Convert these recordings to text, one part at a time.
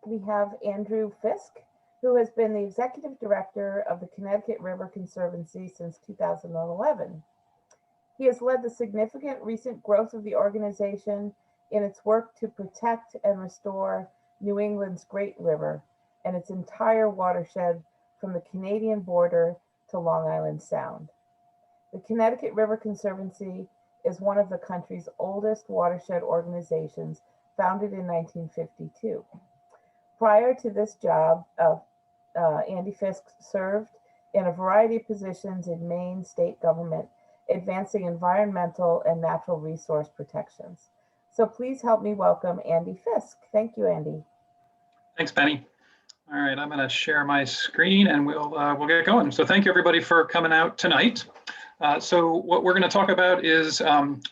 we have Andrew Fisk, who has been the executive director of the Connecticut River Conservancy since 2011. He has led the significant recent growth of the organization in its work to protect and restore New England's Great River and its entire watershed from the Canadian border to Long Island Sound. The Connecticut River Conservancy is one of the country's oldest watershed organizations, founded in 1952. Prior to this job, Andy Fisk served in a variety of positions in Maine state government, advancing environmental and natural resource protections. So please help me welcome Andy Fisk. Thank you, Andy. Thanks, Penny. All right, I'm going to share my screen and we'll get going. So thank you everybody for coming out tonight. So what we're going to talk about is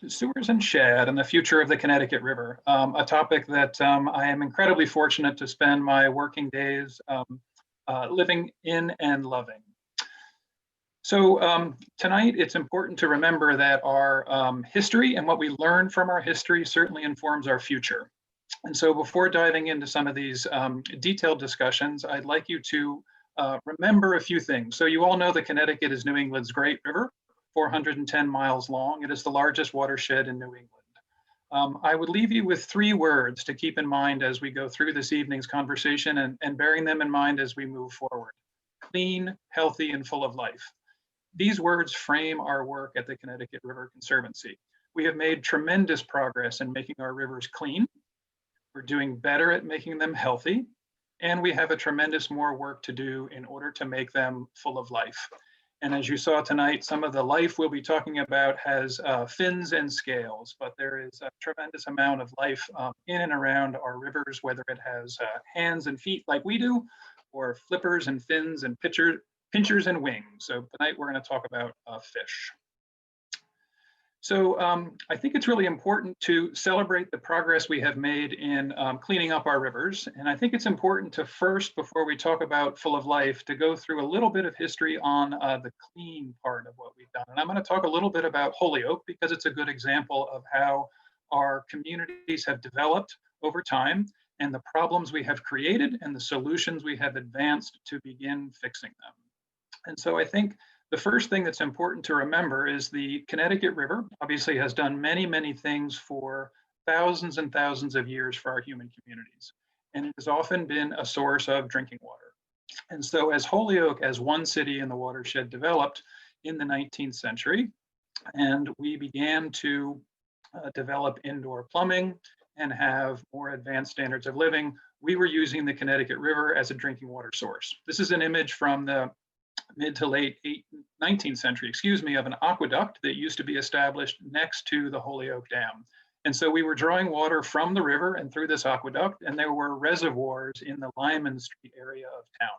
Sewers and Shad and the future of the Connecticut River, a topic that I am incredibly fortunate to spend my working days living in and loving. So tonight it's important to remember that our history and what we learn from our history certainly informs our future. And so before diving into some of these detailed discussions, I'd like you to remember a few things. So you all know that Connecticut is New England's great river, 410 miles long. It is the largest watershed in New England. I would leave you with 3 words to keep in mind as we go through this evening's conversation and bearing them in mind as we move forward. Clean, healthy, and full of life. These words frame our work at the Connecticut River Conservancy. We have made tremendous progress in making our rivers clean. We're doing better at making them healthy, and we have a tremendous more work to do in order to make them full of life. And as you saw tonight, some of the life we'll be talking about has fins and scales, but there is a tremendous amount of life in and around our rivers, whether it has hands and feet like we do, or flippers and fins and pinchers and wings. So tonight we're going to talk about fish. So I think it's really important to celebrate the progress we have made in cleaning up our rivers. And I think it's important to first, before we talk about full of life, to go through a little bit of history on the clean part of what we've done. And I'm going to talk a little bit about Holyoke because it's a good example of how our communities have developed over time and the problems we have created and the solutions we have advanced to begin fixing them. And so I think the first thing that's important to remember is the Connecticut River obviously has done many, many things for thousands and thousands of years for our human communities. And it has often been a source of drinking water. And so as Holyoke, as one city in the watershed, developed in the 19th century, and we began to develop indoor plumbing and have more advanced standards of living, we were using the Connecticut River as a drinking water source. This is an image from the mid to late 19th century, of an aqueduct that used to be established next to the Holyoke Dam. And so we were drawing water from the river and through this aqueduct, and there were reservoirs in the Lyman Street area of town.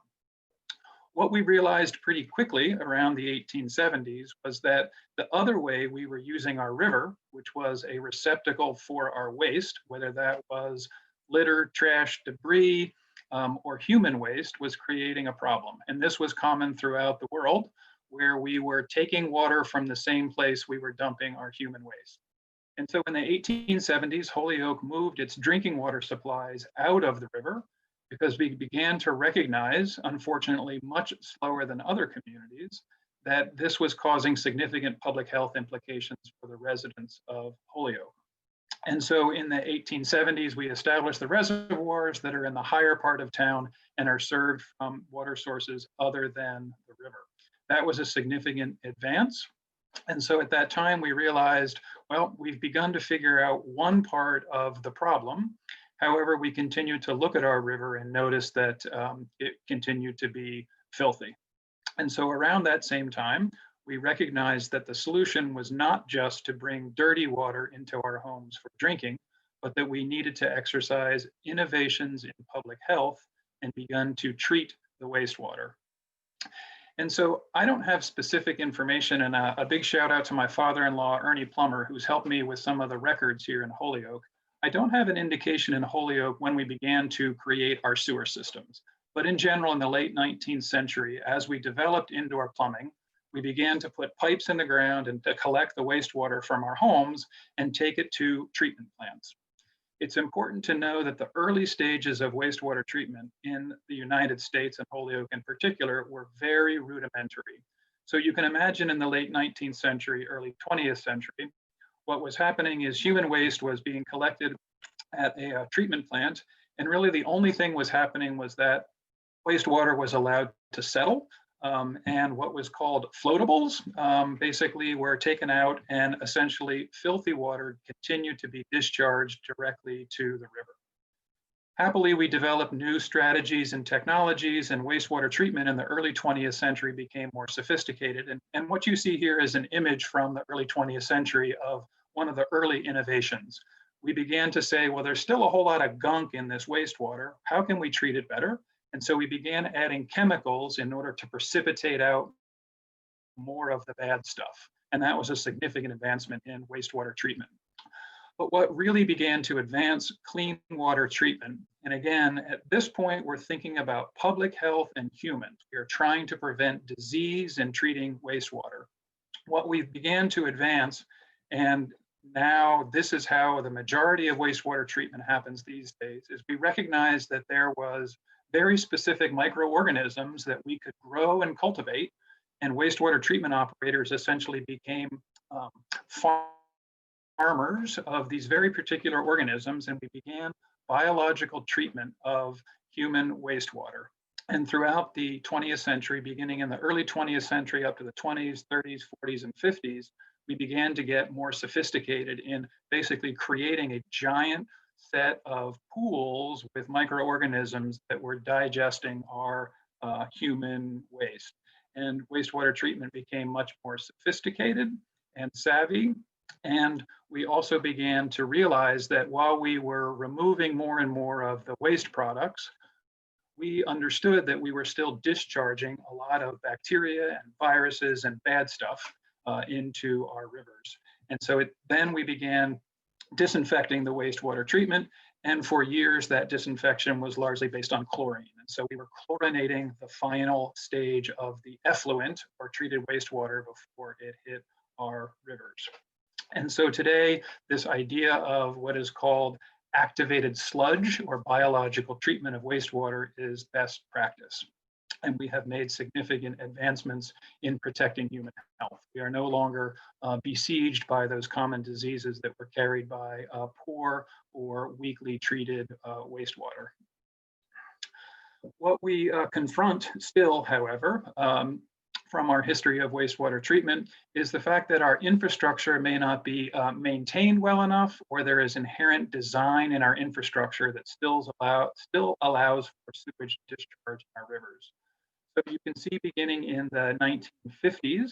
What we realized pretty quickly around the 1870s was that the other way we were using our river, which was a receptacle for our waste, whether that was litter, trash, debris, or human waste, was creating a problem. And this was common throughout the world, where we were taking water from the same place we were dumping our human waste. And so in the 1870s, Holyoke moved its drinking water supplies out of the river because we began to recognize, unfortunately much slower than other communities, that this was causing significant public health implications for the residents of Holyoke. And so in the 1870s, we established the reservoirs that are in the higher part of town and are served from water sources other than the river. That was a significant advance. And so at that time, we realized, well, we've begun to figure out one part of the problem. However, we continued to look at our river and notice that it continued to be filthy. And so around that same time, we recognized that the solution was not just to bring dirty water into our homes for drinking, but that we needed to exercise innovations in public health and begun to treat the wastewater. And so I don't have specific information, and a big shout out to my father-in-law, Ernie Plummer, who's helped me with some of the records here in Holyoke. I don't have an indication in Holyoke when we began to create our sewer systems, but in general, in the late 19th century, as we developed indoor plumbing, we began to put pipes in the ground and to collect the wastewater from our homes and take it to treatment plants. It's important to know that the early stages of wastewater treatment in the United States and Holyoke in particular were very rudimentary. So you can imagine in the late 19th century, early 20th century, what was happening is human waste was being collected at a treatment plant. And really the only thing was happening was that wastewater was allowed to settle, and what was called floatables basically were taken out, and essentially filthy water continued to be discharged directly to the river. Happily, we developed new strategies and technologies, and wastewater treatment in the early 20th century became more sophisticated. And what you see here is an image from the early 20th century of one of the early innovations. We began to say, well, there's still a whole lot of gunk in this wastewater. How can we treat it better? And so we began adding chemicals in order to precipitate out more of the bad stuff. And that was a significant advancement in wastewater treatment. But what really began to advance clean water treatment, and again, at this point, we're thinking about public health and humans. We are trying to prevent disease and treating wastewater. What we began to advance, and now this is how the majority of wastewater treatment happens these days, is we recognize that there was very specific microorganisms that we could grow and cultivate, and wastewater treatment operators essentially became farmers of these very particular organisms, and we began biological treatment of human wastewater. And throughout the 20th century, beginning in the early 20th century up to the 20s, 30s, 40s, and 50s, we began to get more sophisticated in basically creating a giant set of pools with microorganisms that were digesting our human waste. And wastewater treatment became much more sophisticated and savvy. And we also began to realize that while we were removing more and more of the waste products, we understood that we were still discharging a lot of bacteria and viruses and bad stuff into our rivers. And so then we began disinfecting the wastewater treatment. And for years, that disinfection was largely based on chlorine. And so we were chlorinating the final stage of the effluent or treated wastewater before it hit our rivers. And so today, this idea of what is called activated sludge or biological treatment of wastewater is best practice. And we have made significant advancements in protecting human health. We are no longer besieged by those common diseases that were carried by poor or weakly treated wastewater. What we confront still, however, from our history of wastewater treatment is the fact that our infrastructure may not be maintained well enough, or there is inherent design in our infrastructure that still allows for sewage discharge in our rivers. So you can see beginning in the 1950s,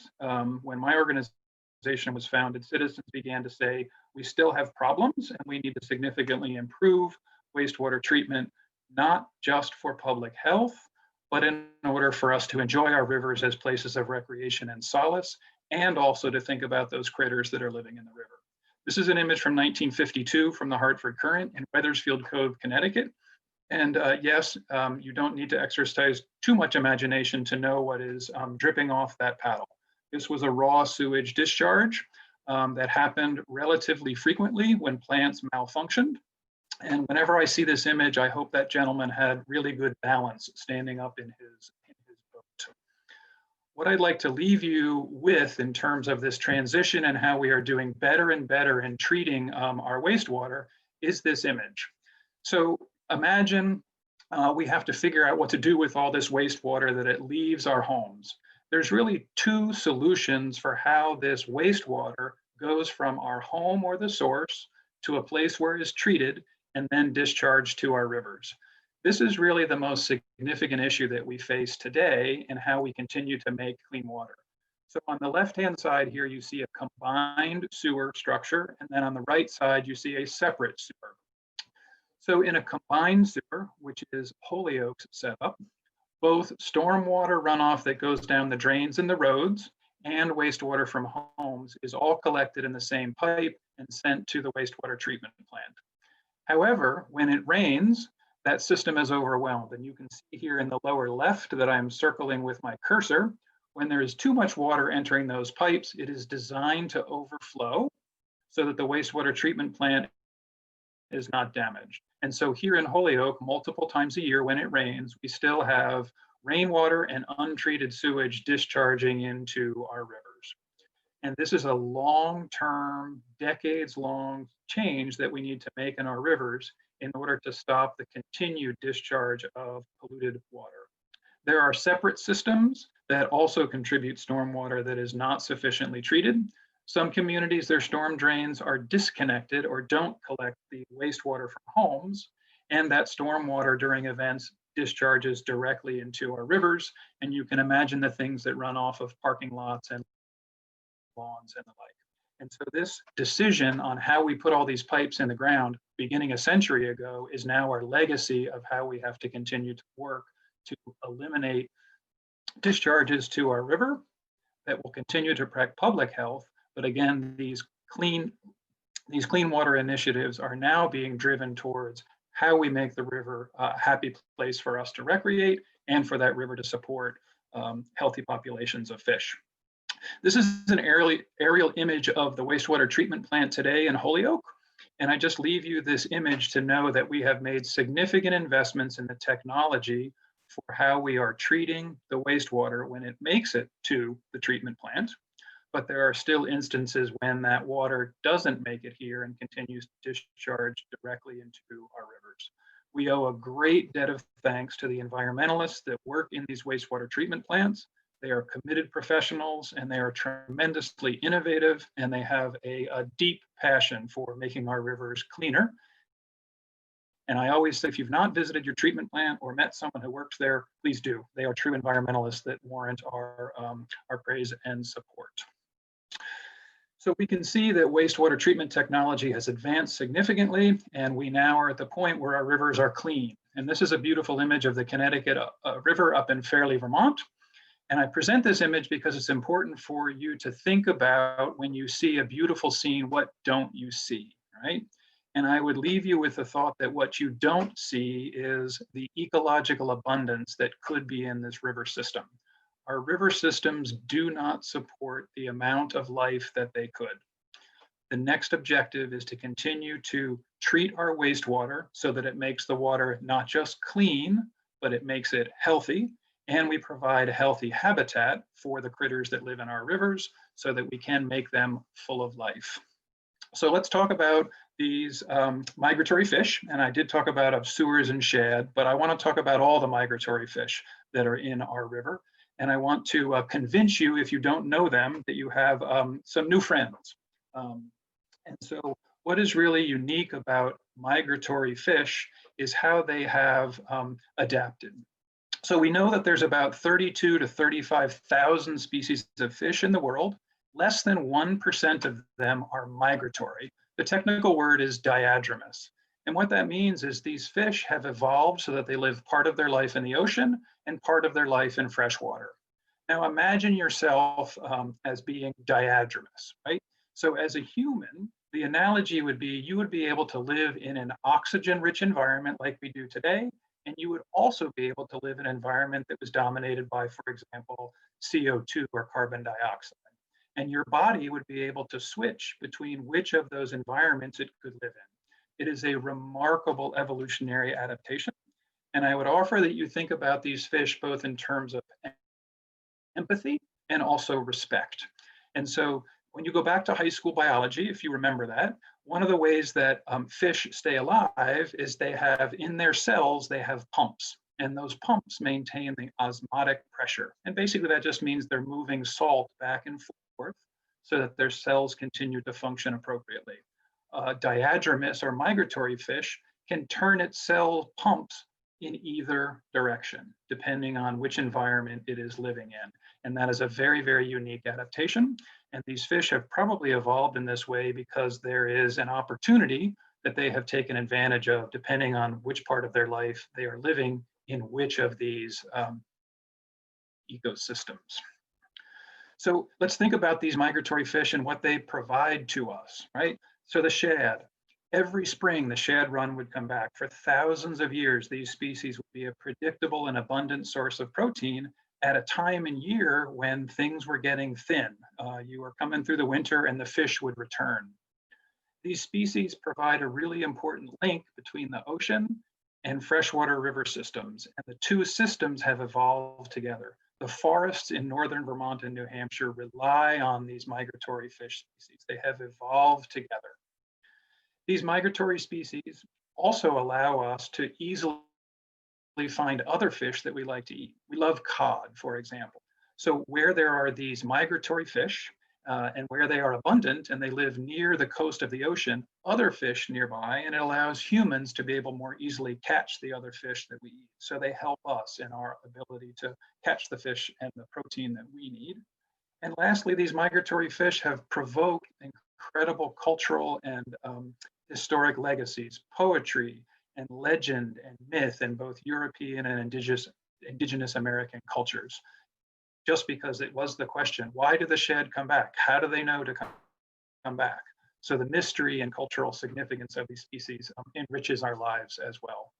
when my organization was founded, citizens began to say, we still have problems and we need to significantly improve wastewater treatment, not just for public health, but in order for us to enjoy our rivers as places of recreation and solace, and also to think about those critters that are living in the river. This is an image from 1952 from the Hartford Current in Wethersfield Cove, Connecticut. And yes, you don't need to exercise too much imagination to know what is dripping off that paddle. This was a raw sewage discharge that happened relatively frequently when plants malfunctioned. And whenever I see this image, I hope that gentleman had really good balance standing up in his boat. What I'd like to leave you with in terms of this transition and how we are doing better and better in treating our wastewater is this image. So imagine we have to figure out what to do with all this wastewater that it leaves our homes. There's really two solutions for how this wastewater goes from our home or the source to a place where it's treated and then discharged to our rivers. This is really the most significant issue that we face today in how we continue to make clean water. So on the left-hand side here, you see a combined sewer structure, and then on the right side, you see a separate sewer. So in a combined sewer, which is Holyoke's setup, both stormwater runoff that goes down the drains and the roads and wastewater from homes is all collected in the same pipe and sent to the wastewater treatment plant. However, when it rains, that system is overwhelmed. And you can see here in the lower left that I'm circling with my cursor, when there is too much water entering those pipes, it is designed to overflow so that the wastewater treatment plant is not damaged. And so here in Holyoke, multiple times a year when it rains, we still have rainwater and untreated sewage discharging into our rivers. And this is a long-term, decades-long change that we need to make in our rivers in order to stop the continued discharge of polluted water. There are separate systems that also contribute stormwater that is not sufficiently treated. Some communities, their storm drains are disconnected or don't collect the wastewater from homes, and that stormwater during events discharges directly into our rivers. And you can imagine the things that run off of parking lots and lawns and the like. And so this decision on how we put all these pipes in the ground beginning a century ago is now our legacy of how we have to continue to work to eliminate discharges to our river that will continue to protect public health. But again, these clean water initiatives are now being driven towards how we make the river a happy place for us to recreate and for that river to support healthy populations of fish. This is an aerial image of the wastewater treatment plant today in Holyoke. And I just leave you this image to know that we have made significant investments in the technology for how we are treating the wastewater when it makes it to the treatment plant. But there are still instances when that water doesn't make it here and continues to discharge directly into our rivers. We owe a great debt of thanks to the environmentalists that work in these wastewater treatment plants. They are committed professionals and they are tremendously innovative, and they have a deep passion for making our rivers cleaner. And I always say, if you've not visited your treatment plant or met someone who works there, please do. They are true environmentalists that warrant our praise and support. So we can see that wastewater treatment technology has advanced significantly, and we now are at the point where our rivers are clean. And this is a beautiful image of the Connecticut River up in Fairleigh, Vermont. And I present this image because it's important for you to think about when you see a beautiful scene, what don't you see, right? And I would leave you with the thought that what you don't see is the ecological abundance that could be in this river system. Our river systems do not support the amount of life that they could. The next objective is to continue to treat our wastewater so that it makes the water not just clean, but it makes it healthy. And we provide healthy habitat for the critters that live in our rivers so that we can make them full of life. So let's talk about these migratory fish. And I did talk about Sewers and Shad, but I want to talk about all the migratory fish that are in our river. And I want to convince you, if you don't know them, that you have some new friends. And so what is really unique about migratory fish is how they have adapted. So we know that there's about 32 to 35,000 species of fish in the world. Less than 1% of them are migratory. The technical word is diadromous. And what that means is these fish have evolved so that they live part of their life in the ocean and part of their life in freshwater. Now imagine yourself as being diadromous, right? So as a human, the analogy would be you would be able to live in an oxygen-rich environment like we do today, and you would also be able to live in an environment that was dominated by, for example, CO2 or carbon dioxide. And your body would be able to switch between which of those environments it could live in. It is a remarkable evolutionary adaptation. And I would offer that you think about these fish both in terms of empathy and also respect. And so when you go back to high school biology, if you remember that, one of the ways that fish stay alive is they have in their cells, they have pumps. And those pumps maintain the osmotic pressure. And basically that just means they're moving salt back and forth so that their cells continue to function appropriately. Diadromous or migratory fish can turn its cell pumps in either direction, depending on which environment it is living in. And that is a very, very unique adaptation. And these fish have probably evolved in this way because there is an opportunity that they have taken advantage of, depending on which part of their life they are living in which of these ecosystems. So let's think about these migratory fish and what they provide to us, right? So the shad, every spring the shad run would come back. For thousands of years, these species would be a predictable and abundant source of protein at a time in year when things were getting thin. You were coming through the winter and the fish would return. These species provide a really important link between the ocean and freshwater river systems, and the two systems have evolved together. The forests in northern Vermont and New Hampshire rely on these migratory fish species. They have evolved together. These migratory species also allow us to easily find other fish that we like to eat. We love cod, for example. So where there are these migratory fish and where they are abundant and they live near the coast of the ocean, other fish nearby, and it allows humans to be able more easily catch the other fish that we eat. So they help us in our ability to catch the fish and the protein that we need. And lastly, these migratory fish have provoked incredible cultural and historic legacies, poetry and legend and myth in both European and indigenous American cultures. Just because it was the question, why do the shad come back? How do they know to come back? So the mystery and cultural significance of these species enriches our lives as well.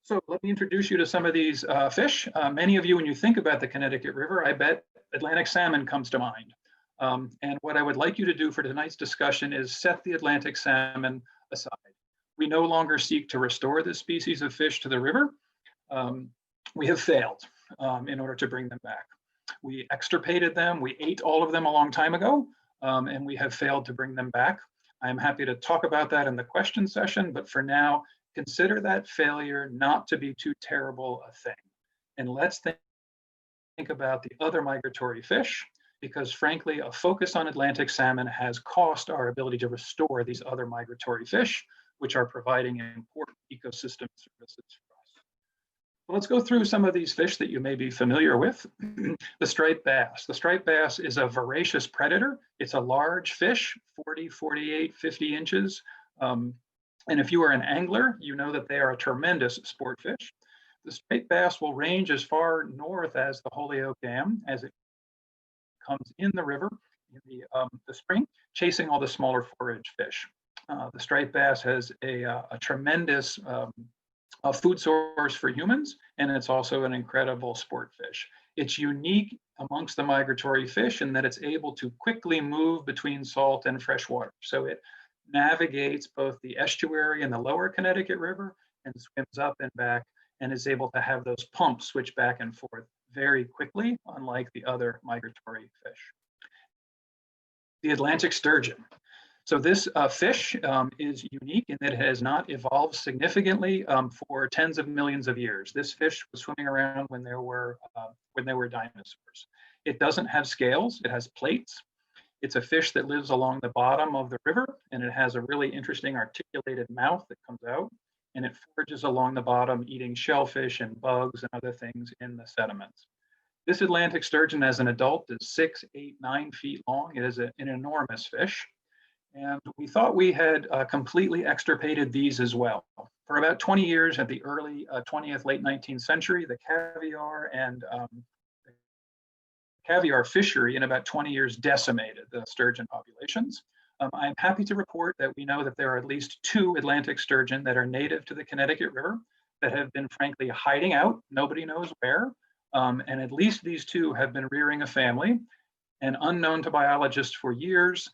So let me introduce you to some of these fish. Many of you, when you think about the Connecticut River, I bet Atlantic salmon comes to mind. And what I would like you to do for tonight's discussion is set the Atlantic salmon aside. We no longer seek to restore this species of fish to the river. We have failed in order to bring them back. We extirpated them, we ate all of them a long time ago, and we have failed to bring them back. I'm happy to talk about that in the question session, but for now, consider that failure not to be too terrible a thing. And let's think about the other migratory fish, because frankly, a focus on Atlantic salmon has cost our ability to restore these other migratory fish, which are providing important ecosystem services for us. Well, let's go through some of these fish that you may be familiar with. The striped bass. The striped bass is a voracious predator. It's a large fish, 40, 48, 50 inches. And if you are an angler, you know that they are a tremendous sport fish. The striped bass will range as far north as the Holyoke Dam as it comes in the river in the spring, chasing all the smaller forage fish. The striped bass has a tremendous a food source for humans, and it's also an incredible sport fish. It's unique amongst the migratory fish in that it's able to quickly move between salt and fresh water. So it navigates both the estuary and the lower Connecticut River and swims up and back and is able to have those pumps switch back and forth very quickly, unlike the other migratory fish. The Atlantic sturgeon. So this fish is unique in that it has not evolved significantly for tens of millions of years. This fish was swimming around when there were dinosaurs. It doesn't have scales, it has plates. It's a fish that lives along the bottom of the river, and it has a really interesting articulated mouth that comes out, and it forages along the bottom, eating shellfish and bugs and other things in the sediments. This Atlantic sturgeon as an adult is 6, 8, 9 feet long. It is an enormous fish. And we thought we had completely extirpated these as well. For about 20 years at the early 20th, late 19th century, the caviar fishery in about 20 years decimated the sturgeon populations. I'm happy to report that we know that there are at least 2 Atlantic sturgeon that are native to the Connecticut River that have been frankly hiding out. Nobody knows where. And at least these 2 have been rearing a family. And unknown to biologists for years,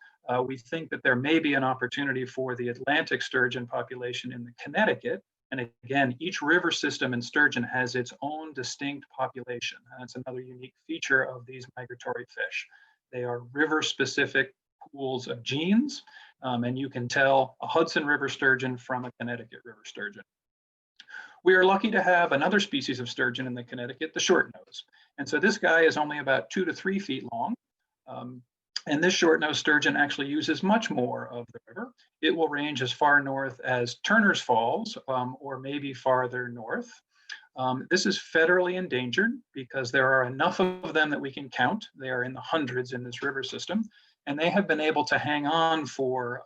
we think that there may be an opportunity for the Atlantic sturgeon population in the Connecticut. And again, each river system in sturgeon has its own distinct population. That's another unique feature of these migratory fish. They are river-specific pools of genes, and you can tell a Hudson River sturgeon from a Connecticut River sturgeon. We are lucky to have another species of sturgeon in the Connecticut, the shortnose. And so this guy is only about 2 to 3 feet long. And this short-nosed sturgeon actually uses much more of the river. It will range as far north as Turner's Falls or maybe farther north. This is federally endangered because there are enough of them that we can count. They are in the hundreds in this river system, and they have been able to hang on for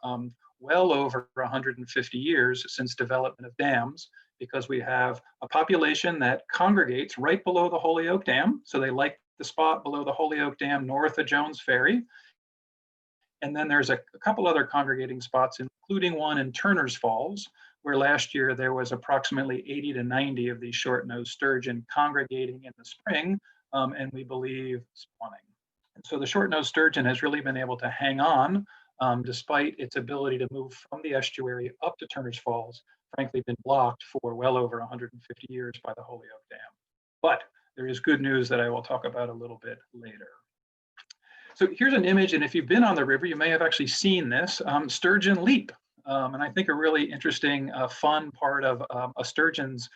well over 150 years since development of dams, because we have a population that congregates right below the Holyoke Dam. So they like the spot below the Holyoke Dam north of Jones Ferry. And then there's a couple other congregating spots, including one in Turner's Falls, where last year there was approximately 80 to 90 of these short-nosed sturgeon congregating in the spring, and we believe spawning. And so the short-nosed sturgeon has really been able to hang on despite its ability to move from the estuary up to Turner's Falls, frankly been blocked for well over 150 years by the Holyoke Dam. But there is good news that I will talk about a little bit later. So here's an image, and if you've been on the river, you may have actually seen this, sturgeon leap. And I think a really interesting, fun part of a sturgeon's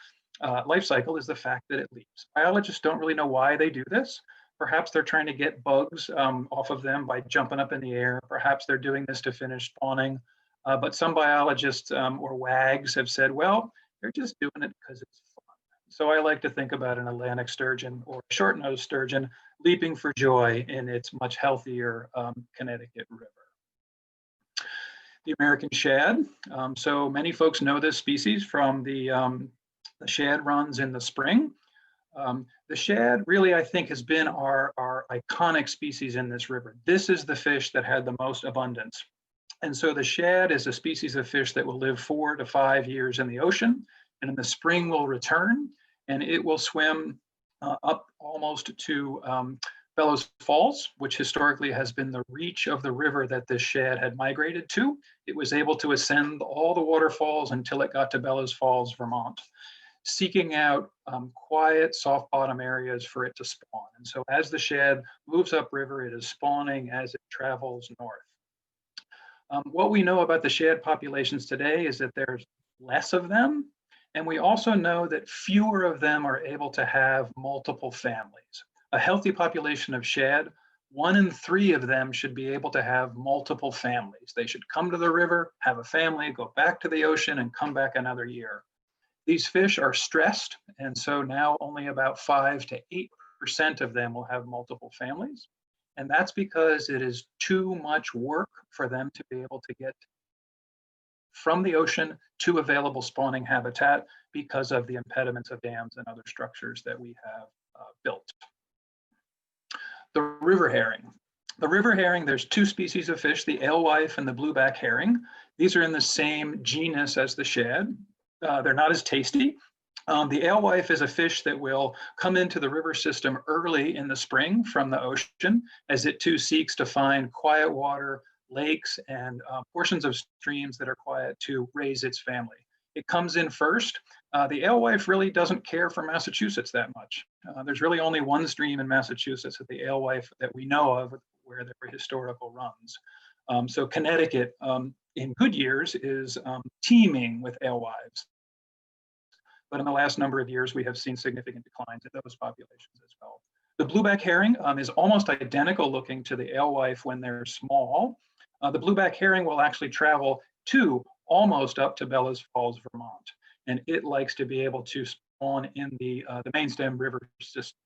life cycle is the fact that it leaps. Biologists don't really know why they do this. Perhaps they're trying to get bugs off of them by jumping up in the air. Perhaps they're doing this to finish spawning. But some biologists or WAGs have said, well, they're just doing it because it's fun. So I like to think about an Atlantic sturgeon or a short-nosed sturgeon leaping for joy in its much healthier Connecticut River. The American shad. So many folks know this species from the shad runs in the spring. The shad really, I think, has been our iconic species in this river. This is the fish that had the most abundance. And so the shad is a species of fish that will live 4 to 5 years in the ocean, and in the spring will return, and it will swim up almost to Bellows Falls, which historically has been the reach of the river that this shad had migrated to. It was able to ascend all the waterfalls until it got to Bellows Falls, Vermont, seeking out quiet, soft bottom areas for it to spawn. And so as the shad moves upriver, it is spawning as it travels north. What we know about the shad populations today is that there's less of them. And we also know that fewer of them are able to have multiple families. A healthy population of shad, 1 in 3 of them should be able to have multiple families. They should come to the river, have a family, go back to the ocean, and come back another year. These fish are stressed, and so now only about 5 to 8% of them will have multiple families. And that's because it is too much work for them to be able to get from the ocean to available spawning habitat because of the impediments of dams and other structures that we have built. The river herring. The river herring, there's 2 species of fish, the alewife and the blueback herring. These are in the same genus as the shad. They're not as tasty. The alewife is a fish that will come into the river system early in the spring from the ocean, as it too seeks to find quiet water, lakes, and portions of streams that are quiet to raise its family. It comes in first. The alewife really doesn't care for Massachusetts that much. There's really only one stream in Massachusetts at the alewife that we know of where there were historical runs. So Connecticut, in good years, is teeming with alewives. But in the last number of years, we have seen significant declines in those populations as well. The blueback herring is almost identical looking to the alewife when they're small. The blueback herring will actually travel to almost up to Bellows Falls, Vermont, and it likes to be able to spawn in the main stem river system.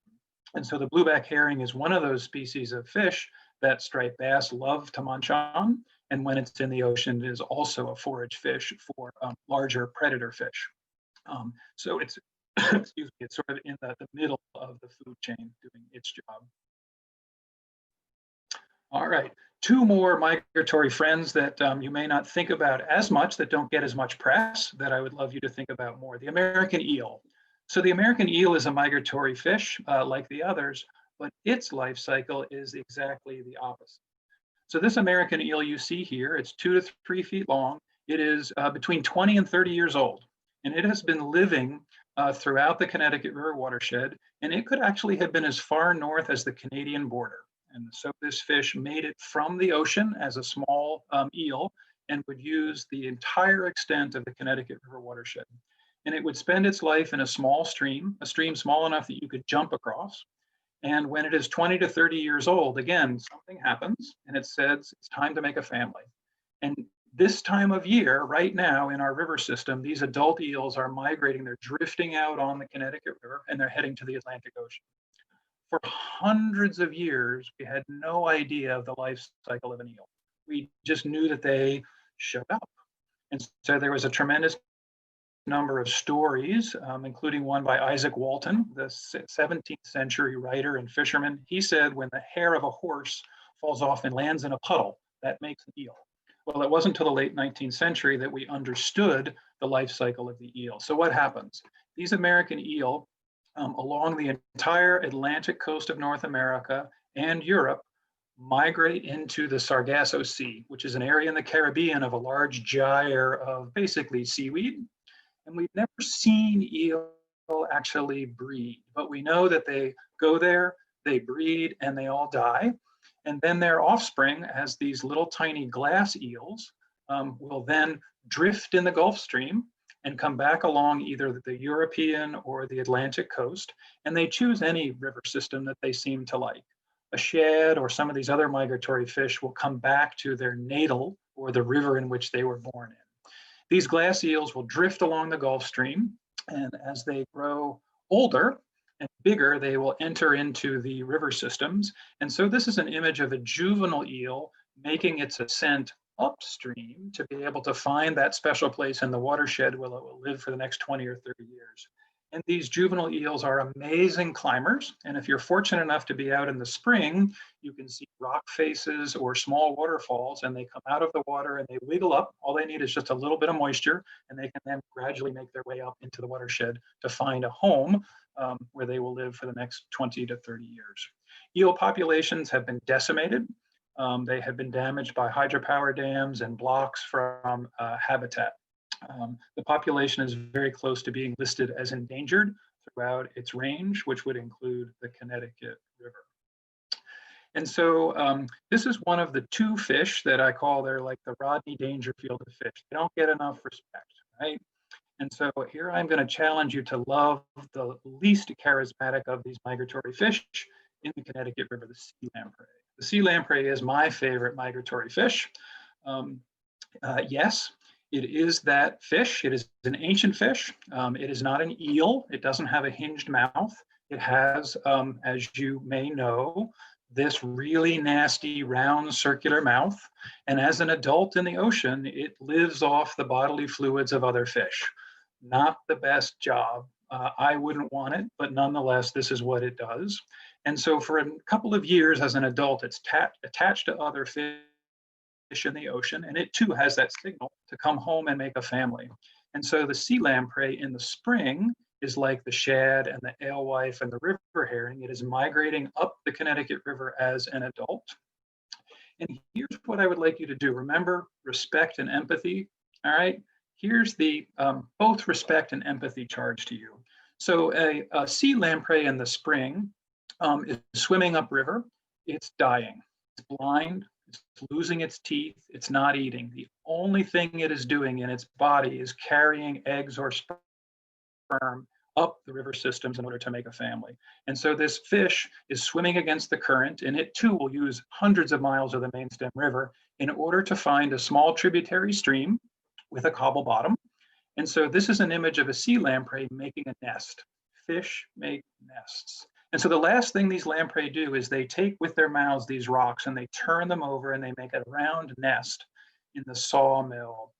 And so the blueback herring is one of those species of fish that striped bass love to munch on, and when it's in the ocean, it is also a forage fish for larger predator fish. So it's, excuse me, it's sort of in the middle of the food chain doing its job. All right, 2 more migratory friends that you may not think about as much, that don't get as much press, that I would love you to think about more. The American eel. So the American eel is a migratory fish like the others, but its life cycle is exactly the opposite. So this American eel you see here, it's 2 to 3 feet long. It is between 20 and 30 years old. And it has been living throughout the Connecticut River watershed, and it could actually have been as far north as the Canadian border. And so this fish made it from the ocean as a small eel and would use the entire extent of the Connecticut River watershed. And it would spend its life in a small stream, a stream small enough that you could jump across. And when it is 20 to 30 years old, again, something happens and it says it's time to make a family. And this time of year, right now in our river system, these adult eels are migrating. They're drifting out on the Connecticut River and they're heading to the Atlantic Ocean. For hundreds of years, we had no idea of the life cycle of an eel. We just knew that they showed up. And so there was a tremendous number of stories, including one by Isaac Walton, the 17th century writer and fisherman. He said, when the hair of a horse falls off and lands in a puddle, that makes an eel. Well, it wasn't until the late 19th century that we understood the life cycle of the eel. So what happens? These American eel, along the entire Atlantic coast of North America and Europe, migrate into the Sargasso Sea, which is an area in the Caribbean of a large gyre of basically seaweed. And we've never seen eel actually breed, but we know that they go there, they breed, and they all die. And then their offspring, as these little tiny glass eels, will then drift in the Gulf Stream and come back along either the European or the Atlantic coast, and they choose any river system that they seem to like. A shad or some of these other migratory fish will come back to their natal or the river in which they were born in. These glass eels will drift along the Gulf Stream, and as they grow older and bigger, they will enter into the river systems. And so this is an image of a juvenile eel making its ascent upstream to be able to find that special place in the watershed where it will live for the next 20 or 30 years. And these juvenile eels are amazing climbers. And if you're fortunate enough to be out in the spring, you can see rock faces or small waterfalls, and they come out of the water and they wiggle up. All they need is just a little bit of moisture, and they can then gradually make their way up into the watershed to find a home where they will live for the next 20 to 30 years. Eel populations have been decimated. They have been damaged by hydropower dams and blocks from habitat. The population is very close to being listed as endangered throughout its range, which would include the Connecticut River. And so this is one of the two fish that I call, they're like the Rodney Dangerfield of fish. They don't get enough respect, right? And so here I'm going to challenge you to love the least charismatic of these migratory fish in the Connecticut River, the sea lamprey. The sea lamprey is my favorite migratory fish. Yes, it is that fish. It is an ancient fish. It is not an eel. It doesn't have a hinged mouth. It has, as you may know, this really nasty round circular mouth. And as an adult in the ocean, it lives off the bodily fluids of other fish. Not the best job. I wouldn't want it, but nonetheless, this is what it does. And so for a couple of years as an adult, it's attached to other fish in the ocean, and it too has that signal to come home and make a family. And so the sea lamprey in the spring is like the shad and the alewife and the river herring. It is migrating up the Connecticut River as an adult. And here's what I would like you to do. Remember, respect and empathy. All right. Here's the both respect and empathy charge to you. So a sea lamprey in the spring is swimming upriver. It's dying. It's blind. It's losing its teeth. It's not eating. The only thing it is doing in its body is carrying eggs or sperm up the river systems in order to make a family. And so this fish is swimming against the current, and it too will use hundreds of miles of the main stem river in order to find a small tributary stream with a cobble bottom. And so this is an image of a sea lamprey making a nest. Fish make nests. And so the last thing these lamprey do is they take with their mouths these rocks and they turn them over and they make a round nest in the sawmill,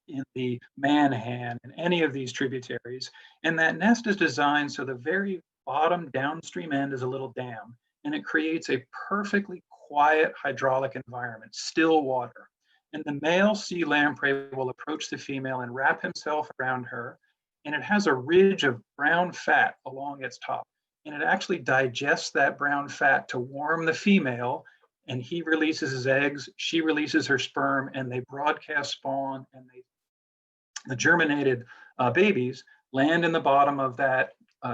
in the Manhan, in any of these tributaries. And that nest is designed so the very bottom downstream end is a little dam, and it creates a perfectly quiet hydraulic environment, still water. And the male sea lamprey will approach the female and wrap himself around her, and it has a ridge of brown fat along its top. And it actually digests that brown fat to warm the female, and he releases his eggs, she releases her sperm, and they broadcast spawn, and the germinated babies land in the bottom of that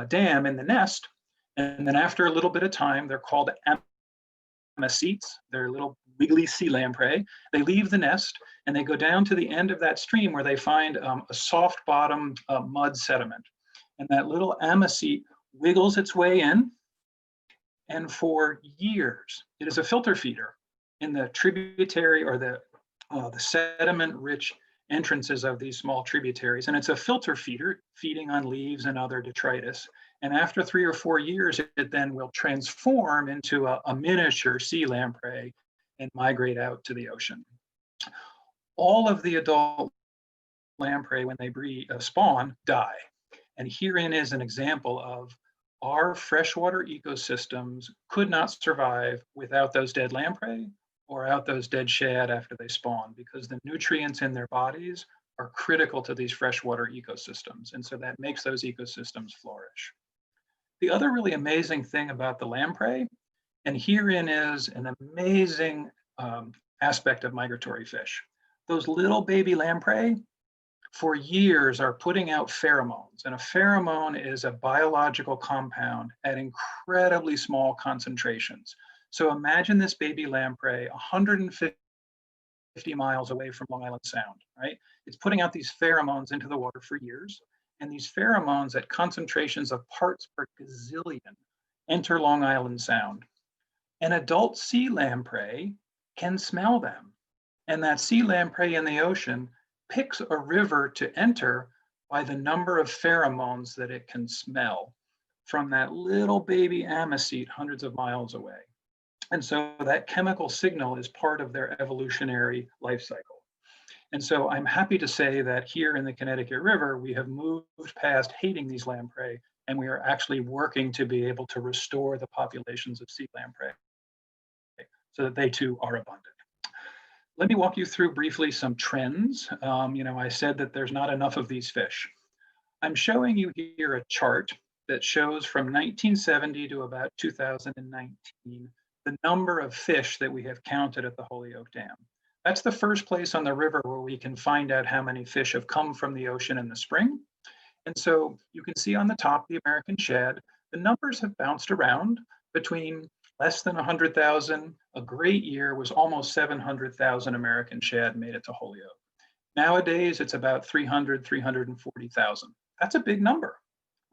dam in the nest. And then after a little bit of time, they're called ammocetes. They're little wiggly sea lamprey. They leave the nest and they go down to the end of that stream where they find a soft bottom mud sediment. And that little ammocete wiggles its way in, and for years it is a filter feeder in the tributary or the sediment-rich entrances of these small tributaries. And it's a filter feeder feeding on leaves and other detritus. And after 3 or 4 years, it then will transform into a miniature sea lamprey and migrate out to the ocean. All of the adult lamprey, when they spawn, die. And herein is an example of our freshwater ecosystems could not survive without those dead lamprey or out those dead shad after they spawn, because the nutrients in their bodies are critical to these freshwater ecosystems. And so that makes those ecosystems flourish. The other really amazing thing about the lamprey And herein is an amazing aspect of migratory fish. Those little baby lamprey for years are putting out pheromones. And a pheromone is a biological compound at incredibly small concentrations. So imagine this baby lamprey 150 miles away from Long Island Sound, right? It's putting out these pheromones into the water for years. And these pheromones at concentrations of parts per gazillion enter Long Island Sound. An adult sea lamprey can smell them. And that sea lamprey in the ocean picks a river to enter by the number of pheromones that it can smell from that little baby ammoset hundreds of miles away. And so that chemical signal is part of their evolutionary life cycle. And so I'm happy to say that here in the Connecticut River, we have moved past hating these lamprey, and we are actually working to be able to restore the populations of sea lamprey so that they too are abundant. Let me walk you through briefly some trends. I said that there's not enough of these fish. I'm showing you here a chart that shows from 1970 to about 2019, the number of fish that we have counted at the Holyoke Dam. That's the first place on the river where we can find out how many fish have come from the ocean in the spring. And so you can see on the top, the American shad, the numbers have bounced around between less than 100,000. A great year was almost 700,000 American shad made it to Holyoke. Nowadays, it's about 300, 340,000. That's a big number.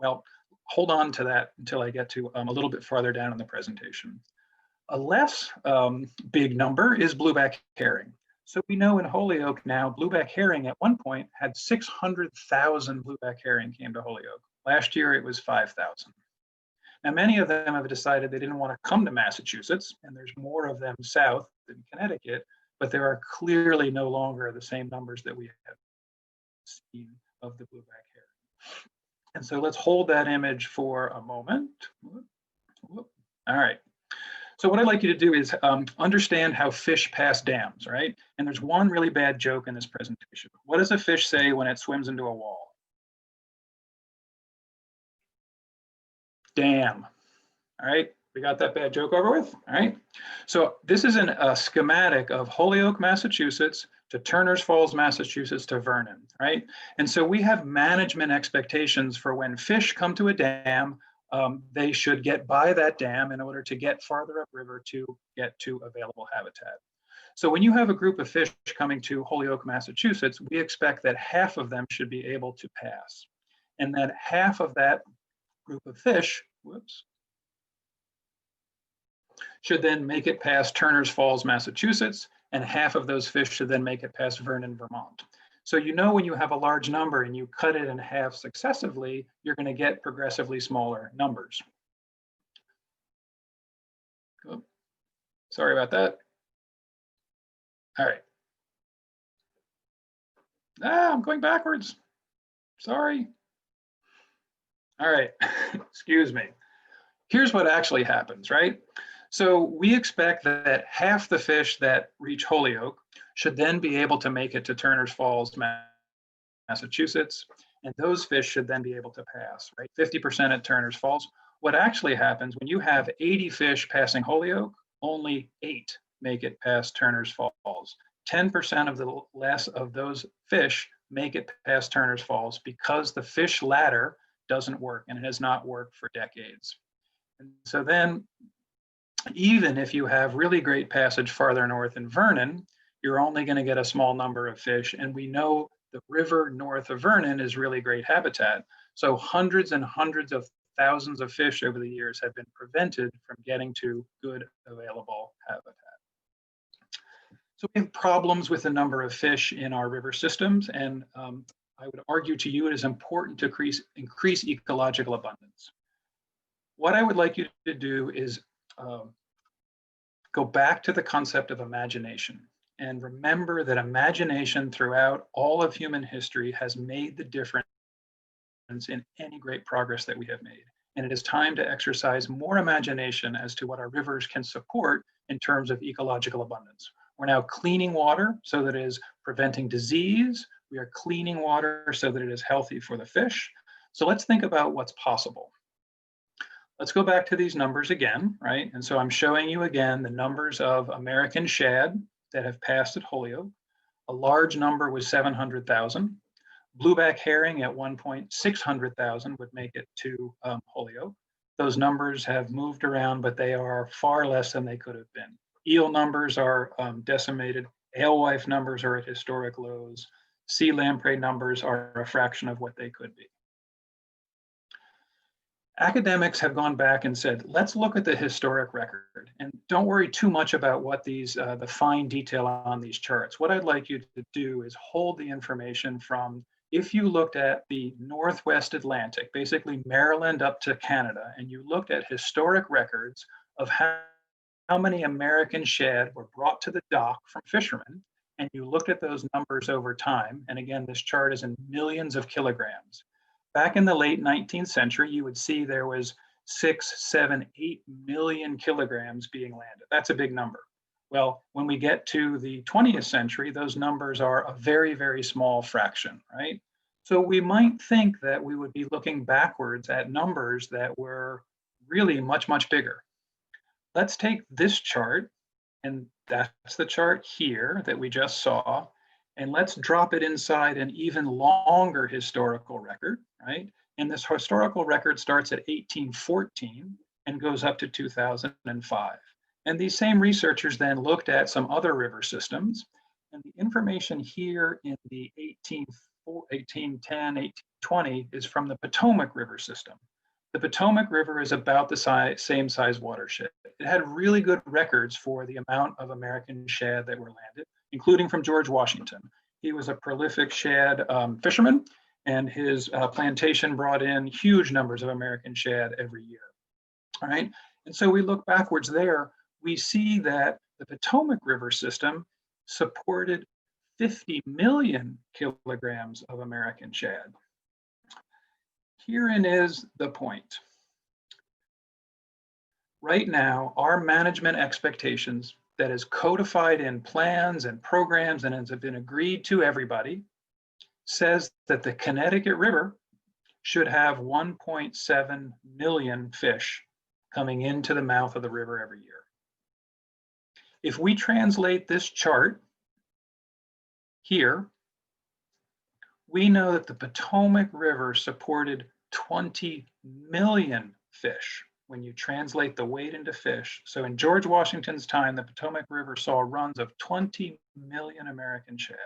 Well, hold on to that until I get to a little bit farther down in the presentation. A less big number is blueback herring. So we know in Holyoke now, blueback herring at one point had 600,000 blueback herring came to Holyoke. Last year, it was 5,000. Now, many of them have decided they didn't want to come to Massachusetts, and there's more of them south than Connecticut, but there are clearly no longer the same numbers that we have seen of the blueback herring. And so let's hold that image for a moment. All right. So what I'd like you to do is understand how fish pass dams, right? And there's one really bad joke in this presentation. What does a fish say when it swims into a wall? Dam. All right, we got that bad joke over with. All right, so this is a schematic of Holyoke, Massachusetts to Turners Falls, Massachusetts to Vernon, right? And so we have management expectations for when fish come to a dam, they should get by that dam in order to get farther upriver to get to available habitat. So when you have a group of fish coming to Holyoke, Massachusetts, we expect that half of them should be able to pass. And that half of that group of fish, should then make it past Turners Falls, Massachusetts, and half of those fish should then make it past Vernon, Vermont. So you know when you have a large number and you cut it in half successively, you're going to get progressively smaller numbers. Oh, sorry about that. All right. I'm going backwards. Sorry. All right, excuse me. Here's what actually happens, right? So we expect that half the fish that reach Holyoke should then be able to make it to Turners Falls, Massachusetts, and those fish should then be able to pass, right? 50% at Turners Falls. What actually happens when you have 80 fish passing Holyoke, only 8 make it past Turners Falls. 10% of the less of those fish make it past Turners Falls because the fish ladder doesn't work, and it has not worked for decades. And so then, even if you have really great passage farther north in Vernon, you're only going to get a small number of fish. And we know the river north of Vernon is really great habitat. So hundreds and hundreds of thousands of fish over the years have been prevented from getting to good available habitat. So we have problems with the number of fish in our river systems, and I would argue to you it is important to increase ecological abundance. What I would like you to do is go back to the concept of imagination and remember that imagination throughout all of human history has made the difference in any great progress that we have made. And it is time to exercise more imagination as to what our rivers can support in terms of ecological abundance. We're now cleaning water so that it is preventing disease. We are cleaning water so that it is healthy for the fish. So let's think about what's possible. Let's go back to these numbers again, right? And so I'm showing you again the numbers of American shad that have passed at Holyoke. A large number was 700,000. Blueback herring at 1,600,000 would make it to Holyoke. Those numbers have moved around, but they are far less than they could have been. Eel numbers are decimated. Alewife numbers are at historic lows. Sea lamprey numbers are a fraction of what they could be. Academics have gone back and said, let's look at the historic record and don't worry too much about what these, the fine detail on these charts. What I'd like you to do is hold the information from, if you looked at the Northwest Atlantic, basically Maryland up to Canada, and you looked at historic records of how many American shad were brought to the dock from fishermen, and you looked at those numbers over time, and again, this chart is in millions of kilograms. Back in the late 19th century, you would see there was 6, 7, 8 million kilograms being landed. That's a big number. Well, when we get to the 20th century, those numbers are a very, very small fraction, right? So we might think that we would be looking backwards at numbers that were really much, much bigger. Let's take this chart, and that's the chart here that we just saw, and let's drop it inside an even longer historical record, right? And this historical record starts at 1814 and goes up to 2005. And these same researchers then looked at some other river systems, and the information here in the 1810, 1820 is from the Potomac River system. The Potomac River is about the same size watershed. It had really good records for the amount of American shad that were landed, including from George Washington. He was a prolific shad fisherman, and his plantation brought in huge numbers of American shad every year. All right, and so we look backwards there, we see that the Potomac River system supported 50 million kilograms of American shad. Herein is the point. Right now, our management expectations that is codified in plans and programs and has been agreed to everybody says that the Connecticut River should have 1.7 million fish coming into the mouth of the river every year. If we translate this chart here, we know that the Potomac River supported 20 million fish when you translate the weight into fish. So in George Washington's time, the Potomac River saw runs of 20 million American shad.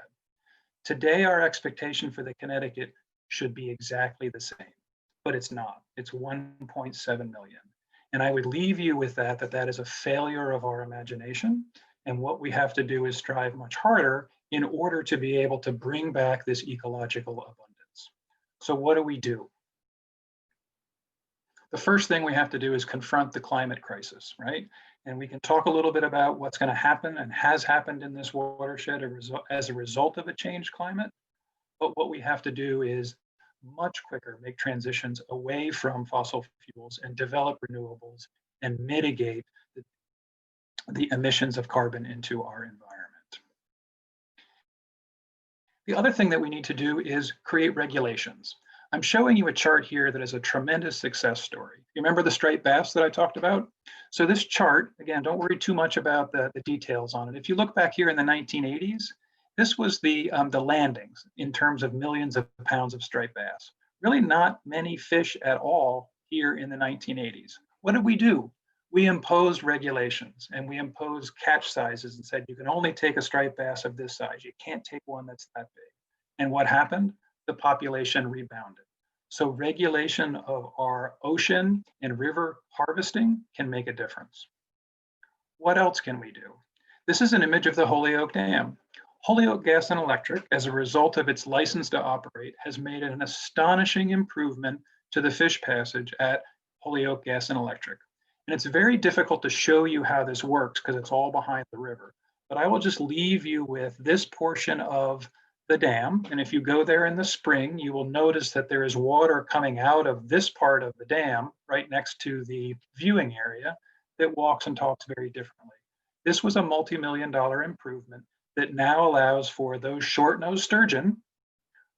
Today, our expectation for the Connecticut should be exactly the same, but it's not. It's 1.7 million. And I would leave you with that is a failure of our imagination. And what we have to do is strive much harder in order to be able to bring back this ecological abundance. So what do? The first thing we have to do is confront the climate crisis, right? And we can talk a little bit about what's going to happen and has happened in this watershed as a result of a changed climate. But what we have to do is much quicker make transitions away from fossil fuels and develop renewables and mitigate the emissions of carbon into our environment. The other thing that we need to do is create regulations. I'm showing you a chart here that is a tremendous success story. You remember the striped bass that I talked about? So this chart, again, don't worry too much about the details on it. If you look back here in the 1980s, this was the landings in terms of millions of pounds of striped bass. Really not many fish at all here in the 1980s. What did we do? We imposed regulations and we imposed catch sizes and said, you can only take a striped bass of this size. You can't take one that's that big. And what happened? The population rebounded. So regulation of our ocean and river harvesting can make a difference. What else can we do? This is an image of the Holyoke Dam. Holyoke Gas and Electric, as a result of its license to operate, has made an astonishing improvement to the fish passage at Holyoke Gas and Electric. And it's very difficult to show you how this works because it's all behind the river. But I will just leave you with this portion of the dam. And if you go there in the spring, you will notice that there is water coming out of this part of the dam right next to the viewing area that walks and talks very differently. This was a multi-million-dollar improvement that now allows for those short-nosed sturgeon,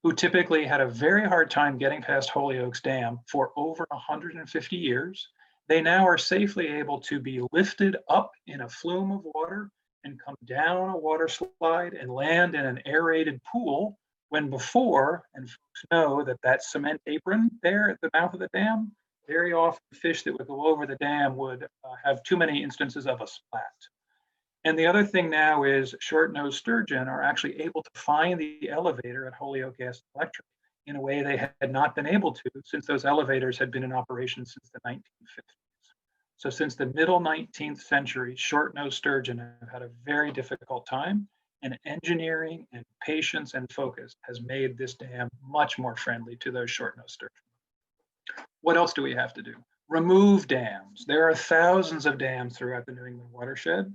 who typically had a very hard time getting past Holyoke's dam for over 150 years. they now are safely able to be lifted up in a flume of water and come down a water slide and land in an aerated pool, when before, and folks know that that cement apron there at the mouth of the dam, very often fish that would go over the dam would have too many instances of a splat. And the other thing now is short-nosed sturgeon are actually able to find the elevator at Holyoke Gas and Electric in a way they had not been able to since those elevators had been in operation since the 1950s. So since the middle 19th century, short-nosed sturgeon have had a very difficult time, and engineering and patience and focus has made this dam much more friendly to those short-nosed sturgeon. What else do we have to do? Remove dams. There are thousands of dams throughout the New England watershed.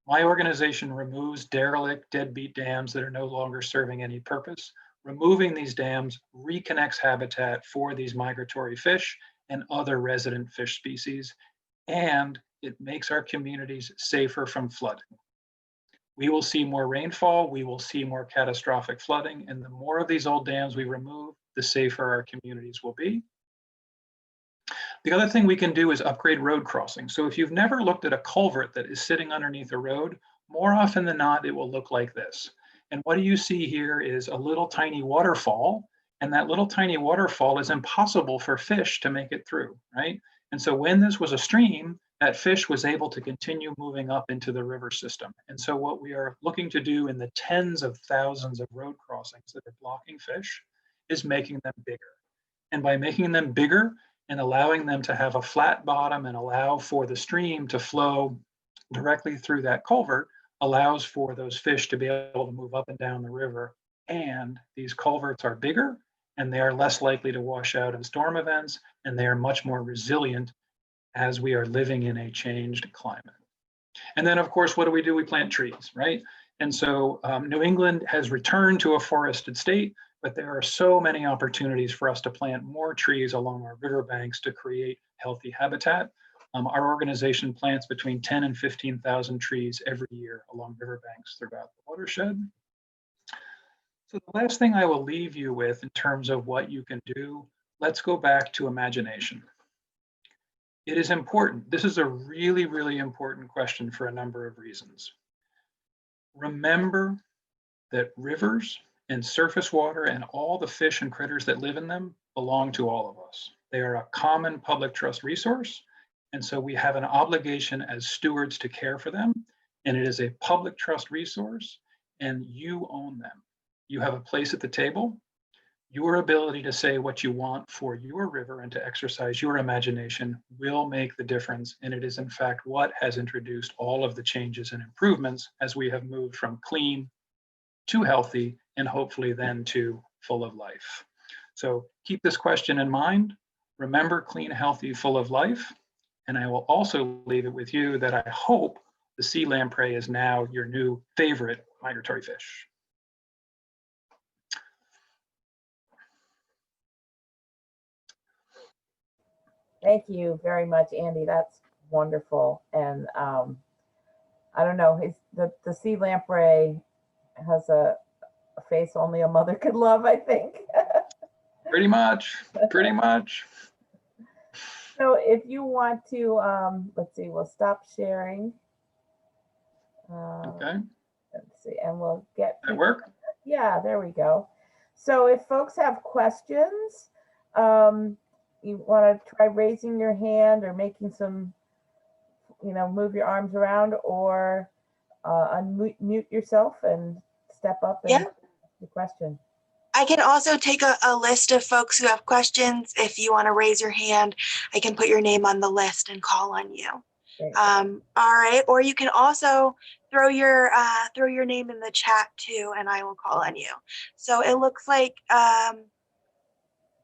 My organization removes derelict, deadbeat dams that are no longer serving any purpose. Removing these dams reconnects habitat for these migratory fish and other resident fish species, and it makes our communities safer from flooding. We will see more rainfall, we will see more catastrophic flooding, and the more of these old dams we remove, the safer our communities will be. The other thing we can do is upgrade road crossings. So if you've never looked at a culvert that is sitting underneath a road, more often than not, it will look like this. And what you see here is a little tiny waterfall, and that little tiny waterfall is impossible for fish to make it through, right? And so when this was a stream, that fish was able to continue moving up into the river system. And so what we are looking to do in the tens of thousands of road crossings that are blocking fish is making them bigger. And by making them bigger, and allowing them to have a flat bottom and allow for the stream to flow directly through that culvert allows for those fish to be able to move up and down the river. And these culverts are bigger and they are less likely to wash out in storm events, and they are much more resilient as we are living in a changed climate. And then of course, what do? We plant trees, right? And so New England has returned to a forested state, but there are so many opportunities for us to plant more trees along our riverbanks to create healthy habitat. Our organization plants between 10 and 15,000 trees every year along riverbanks throughout the watershed. So the last thing I will leave you with in terms of what you can do, let's go back to imagination. It is important. This is a really, really important question for a number of reasons. Remember that rivers and surface water and all the fish and critters that live in them belong to all of us. They are a common public trust resource, and so we have an obligation as stewards to care for them, and it is a public trust resource, and you own them. You have a place at the table. Your ability to say what you want for your river and to exercise your imagination will make the difference, and it is in fact what has introduced all of the changes and improvements as we have moved from clean to healthy, and hopefully then to full of life. So keep this question in mind. Remember clean, healthy, full of life. And I will also leave it with you that I hope the sea lamprey is now your new favorite migratory fish. Thank you very much, Andy. That's wonderful. And I don't know, the sea lamprey has a face only a mother could love, I think. Pretty much, pretty much. So if you want to, let's see, we'll stop sharing. Okay. Let's see, and we'll get. That work? Yeah, there we go. So if folks have questions, you want to try raising your hand or making some, move your arms around, or unmute yourself and step up and ask the question. I can also take a list of folks who have questions. If you want to raise your hand, I can put your name on the list and call on you. All right. Or you can also throw your name in the chat too, and I will call on you. So it looks like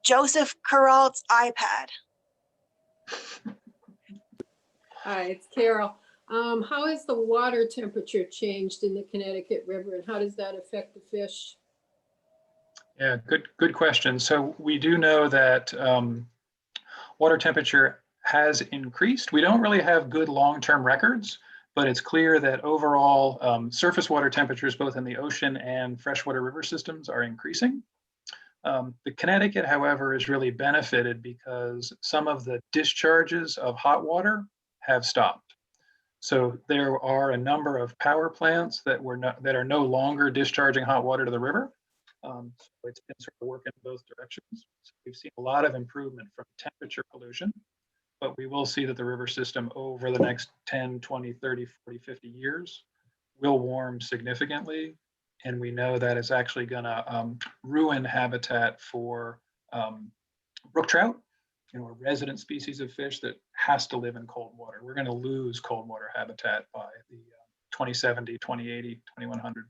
Joseph Carrault's iPad. Hi, it's Carol. How has the water temperature changed in the Connecticut River, and how does that affect the fish? Yeah, good question. So we do know that water temperature has increased. We don't really have good long-term records, but it's clear that overall surface water temperatures, both in the ocean and freshwater river systems, are increasing. The Connecticut, however, is really benefited because some of the discharges of hot water have stopped. So there are a number of power plants that are no longer discharging hot water to the river. So it's been sort of working in both directions. So we've seen a lot of improvement from temperature pollution, but we will see that the river system over the next 10, 20, 30, 40, 50 years will warm significantly. And we know that it's actually going to ruin habitat for brook trout, a resident species of fish that has to live in cold water. We're going to lose cold water habitat by the 2070, 2080, 2100.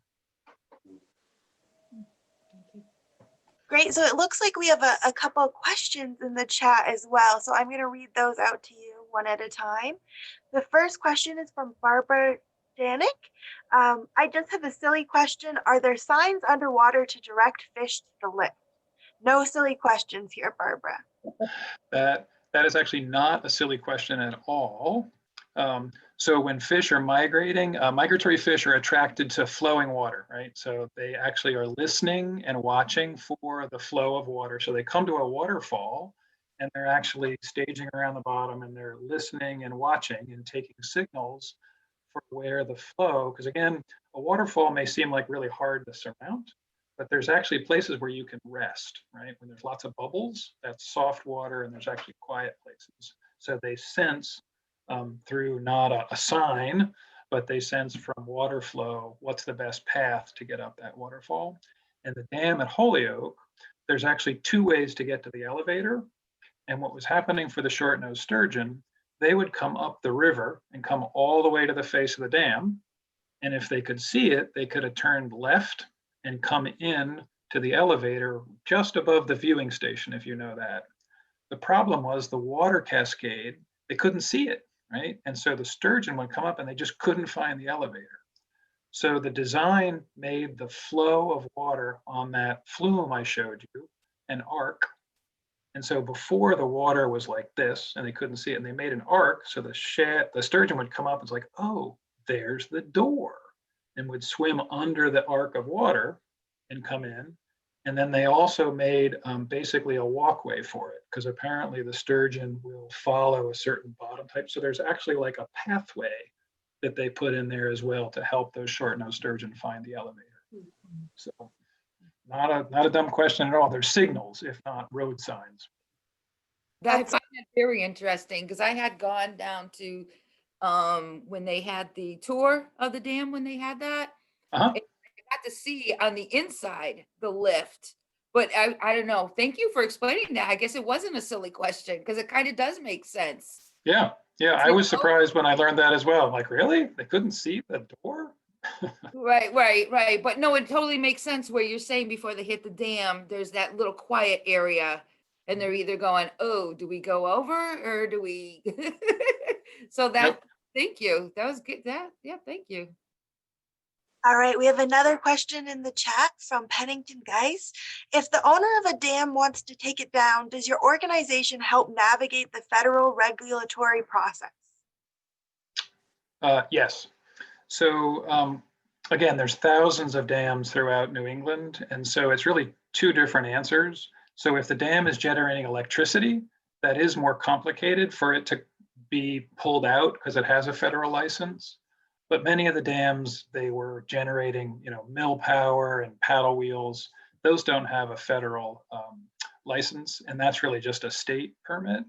Great. So it looks like we have a couple of questions in the chat as well. So I'm going to read those out to you one at a time. The first question is from Barbara Janik. I just have a silly question. Are there signs underwater to direct fish to the lift? No silly questions here, Barbara. That is actually not a silly question at all. So when fish are migrating, migratory fish are attracted to flowing water, right? So they actually are listening and watching for the flow of water. So they come to a waterfall and they're actually staging around the bottom and they're listening and watching and taking signals for where the flow, because again, a waterfall may seem like really hard to surmount, but there's actually places where you can rest, right? When there's lots of bubbles, that's soft water and there's actually quiet places. So they sense through not a sign, but they sense from water flow, what's the best path to get up that waterfall. And the dam at Holyoke, there's actually two ways to get to the elevator. And what was happening for the short-nosed sturgeon, they would come up the river and come all the way to the face of the dam. And if they could see it, they could have turned left and come in to the elevator just above the viewing station, if you know that. The problem was the water cascade, they couldn't see it, right? And so the sturgeon would come up and they just couldn't find the elevator. So the design made the flow of water on that flume I showed you an arc. And so before the water was like this and they couldn't see it, and they made an arc, so the sturgeon would come up and it's like, oh, there's the door, and would swim under the arc of water and come in. And then they also made basically a walkway for it, because apparently the sturgeon will follow a certain bottom type. So there's actually like a pathway that they put in there as well to help those short-nosed sturgeon find the elevator. So not a dumb question at all. There's signals, if not road signs. I find that very interesting because I had gone down to when they had the tour of the dam, when they had that. Uh-huh. I got to see on the inside the lift, but I don't know. Thank you for explaining that. I guess it wasn't a silly question because it kind of does make sense. Yeah, I was surprised when I learned that as well. Like, really? They couldn't see the door? Right. But no, it totally makes sense where you're saying before they hit the dam, there's that little quiet area. And they're either going, oh, do we go over or do we? So that, Yep. Thank you. That was good. Yeah, thank you. All right, we have another question in the chat from Pennington Geis. If the owner of a dam wants to take it down, does your organization help navigate the federal regulatory process? Yes. So again, there's thousands of dams throughout New England. And so it's really two different answers. So if the dam is generating electricity, that is more complicated for it to be pulled out because it has a federal license. But many of the dams, they were generating, mill power and paddle wheels. Those don't have a federal license, and that's really just a state permit,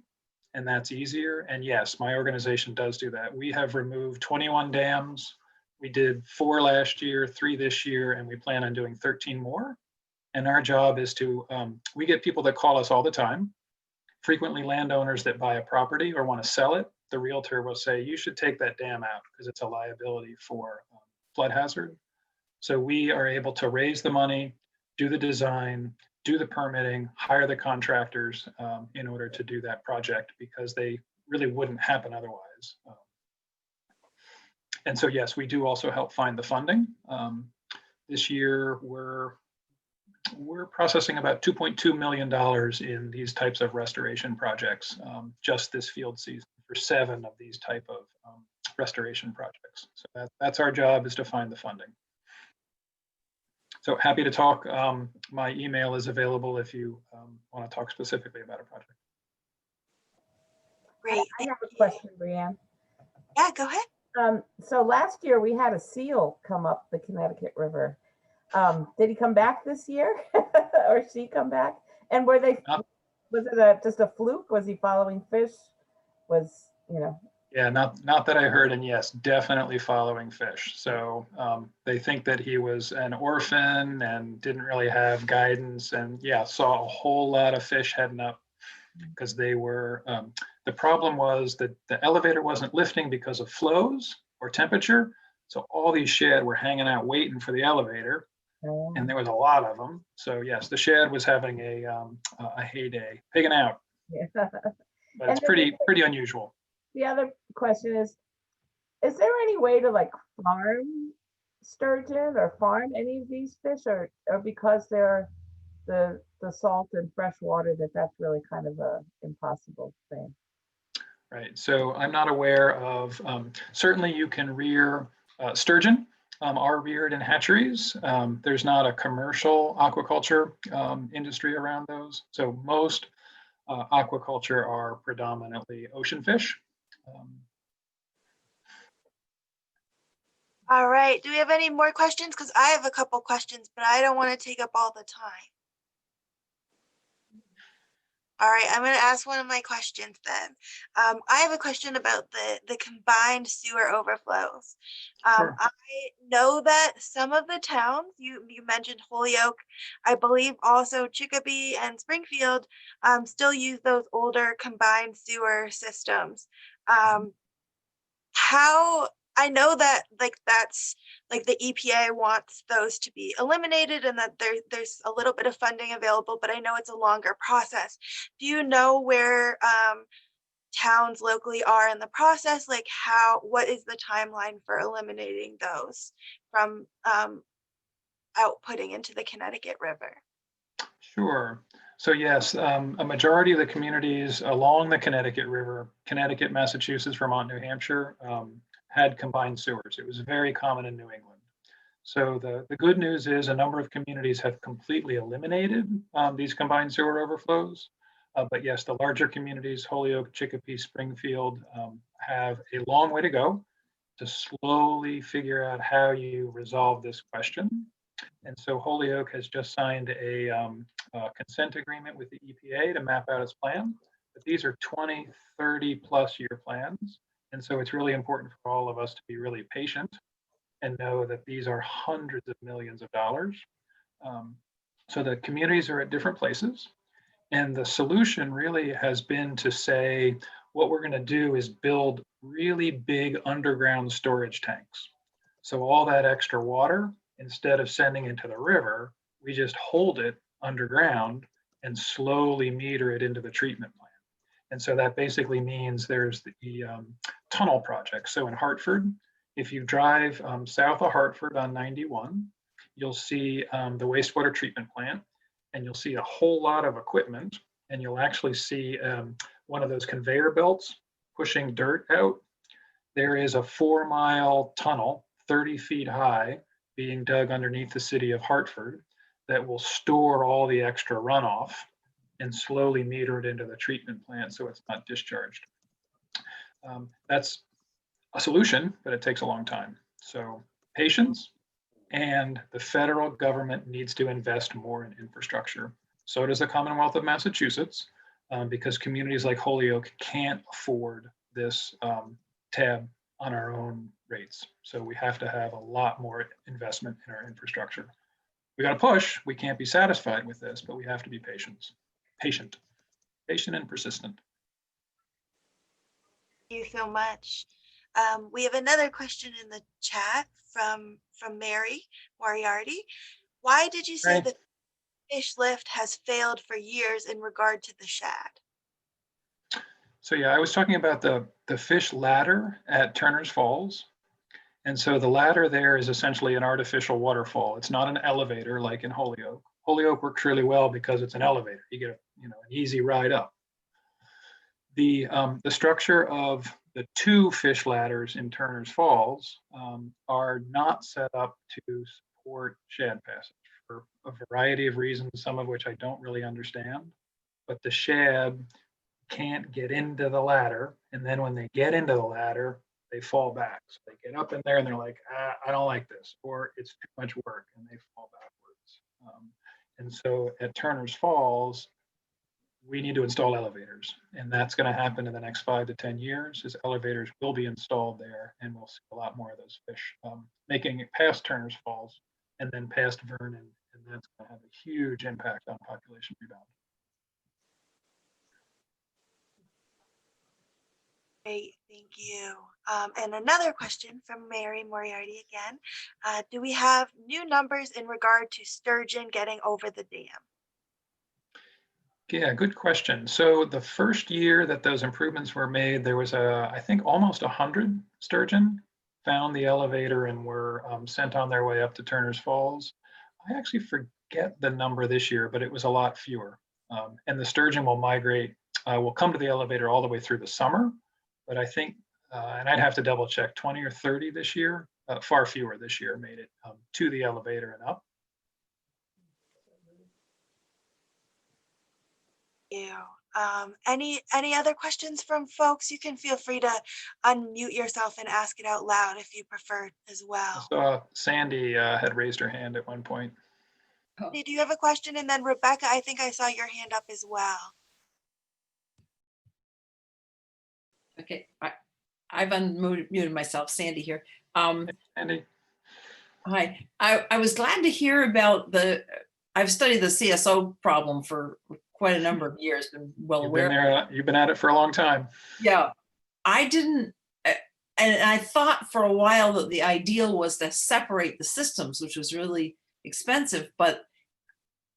and that's easier. And yes, my organization does do that. We have removed 21 dams. We did 4 last year, 3 this year, and we plan on doing 13 more. And our job is to, we get people that call us all the time, frequently landowners that buy a property or want to sell it. The realtor will say, you should take that dam out because it's a liability for flood hazard. So we are able to raise the money, do the design, do the permitting, hire the contractors in order to do that project because they really wouldn't happen otherwise. And so, yes, we do also help find the funding. This year, we're processing about $2.2 million in these types of restoration projects just this field season for 7 of these type of restoration projects. So that's our job, is to find the funding. So happy to talk. My email is available if you want to talk specifically about a project. Great. I have a question, Brianne. Yeah, go ahead. So last year we had a seal come up the Connecticut River. Did he come back this year or she come back? And was it just a fluke? Was he following fish? Yeah, not that I heard, and yes, definitely following fish. So they think that he was an orphan and didn't really have guidance, and yeah, saw a whole lot of fish heading up because they were, the problem was that the elevator wasn't lifting because of flows or temperature. So all these shad were hanging out waiting for the elevator, and there was a lot of them. So yes, the shad was having a heyday, pigging out. Yeah. But it's pretty unusual. The other question is there any way to like farm sturgeon or farm any of these fish, or because they're the salt and fresh water that's really kind of a impossible thing? Right, so I'm not aware of, certainly you can rear sturgeon, are reared in hatcheries. There's not a commercial aquaculture industry around those. So most aquaculture are predominantly ocean fish. All right. Do we have any more questions? Because I have a couple questions, but I don't want to take up all the time. All right, I'm going to ask one of my questions then. I have a question about the combined sewer overflows. Sure. I know that some of the towns, you mentioned Holyoke, I believe also Chicopee and Springfield, still use those older combined sewer systems. I know that that's the EPA wants those to be eliminated and that there's a little bit of funding available, but I know it's a longer process. Do you know where towns locally are in the process? Like what is the timeline for eliminating those from outputting into the Connecticut River? Sure. So yes, a majority of the communities along the Connecticut River, Connecticut, Massachusetts, Vermont, New Hampshire, had combined sewers. It was very common in New England. So the good news is a number of communities have completely eliminated these combined sewer overflows. But yes, the larger communities, Holyoke, Chicopee, Springfield, have a long way to go to slowly figure out how you resolve this question. And so Holyoke has just signed a consent agreement with the EPA to map out its plan. But these are 20, 30 plus year plans. And so it's really important for all of us to be really patient and know that these are hundreds of millions of dollars. So the communities are at different places. And the solution really has been to say, what we're going to do is build really big underground storage tanks. So all that extra water, instead of sending it to the river, we just hold it underground and slowly meter it into the treatment plant. And so that basically means there's the tunnel project. So in Hartford, if you drive south of Hartford on 91, you'll see the wastewater treatment plant, and you'll see a whole lot of equipment, and you'll actually see one of those conveyor belts pushing dirt out. There is a 4-mile tunnel, 30 feet high, being dug underneath the city of Hartford that will store all the extra runoff and slowly meter it into the treatment plant so it's not discharged. That's a solution, but it takes a long time. So patience, and the federal government needs to invest more in infrastructure. So does the Commonwealth of Massachusetts, because communities like Holyoke can't afford this tab on our own rates. So we have to have a lot more investment in our infrastructure. We got to push. We can't be satisfied with this, but we have to be patient and persistent. Thank you so much. We have another question in the chat from Mary Moriarty. Why did you say Right. the fish lift has failed for years in regard to the shad? So yeah, I was talking about the fish ladder at Turner's Falls. And so the ladder there is essentially an artificial waterfall. It's not an elevator like in Holyoke. Holyoke works really well because it's an elevator. You get an easy ride up. The structure of the 2 fish ladders in Turner's Falls are not set up to support shad passage. for a variety of reasons, some of which I don't really understand. But the shad can't get into the ladder. And then when they get into the ladder, they fall back. So they get up in there and they're like, I don't like this, or it's too much work, and they fall backwards. And so at Turner's Falls, we need to install elevators, and that's going to happen in the next 5 to 10 years. As elevators will be installed there, and we'll see a lot more of those fish making it past Turner's Falls and then past Vernon, and that's going to have a huge impact on population rebound. Great, thank you. And another question from Mary Moriarty again. Do we have new numbers in regard to sturgeon getting over the dam? Yeah, good question. So the first year that those improvements were made, there was I think almost 100 sturgeon found the elevator and were sent on their way up to Turner's Falls. I actually forget the number this year, but it was a lot fewer. And the sturgeon will migrate, will come to the elevator all the way through the summer. But I think, and I'd have to double check, 20 or 30 this year, far fewer this year made it to the elevator and up. Any other questions from folks? You can feel free to unmute yourself and ask it out loud if you prefer as well. I saw Sandy had raised her hand at one point. Did you have a question? And then Rebecca, I think I saw your hand up as well. Okay, I've unmuted myself. Sandy here. Sandy. Hi, I was glad to hear about I've studied the CSO problem for quite a number of years, been well aware. You've been at it for a long time. Yeah, I didn't, and I thought for a while that the ideal was to separate the systems, which was really expensive, but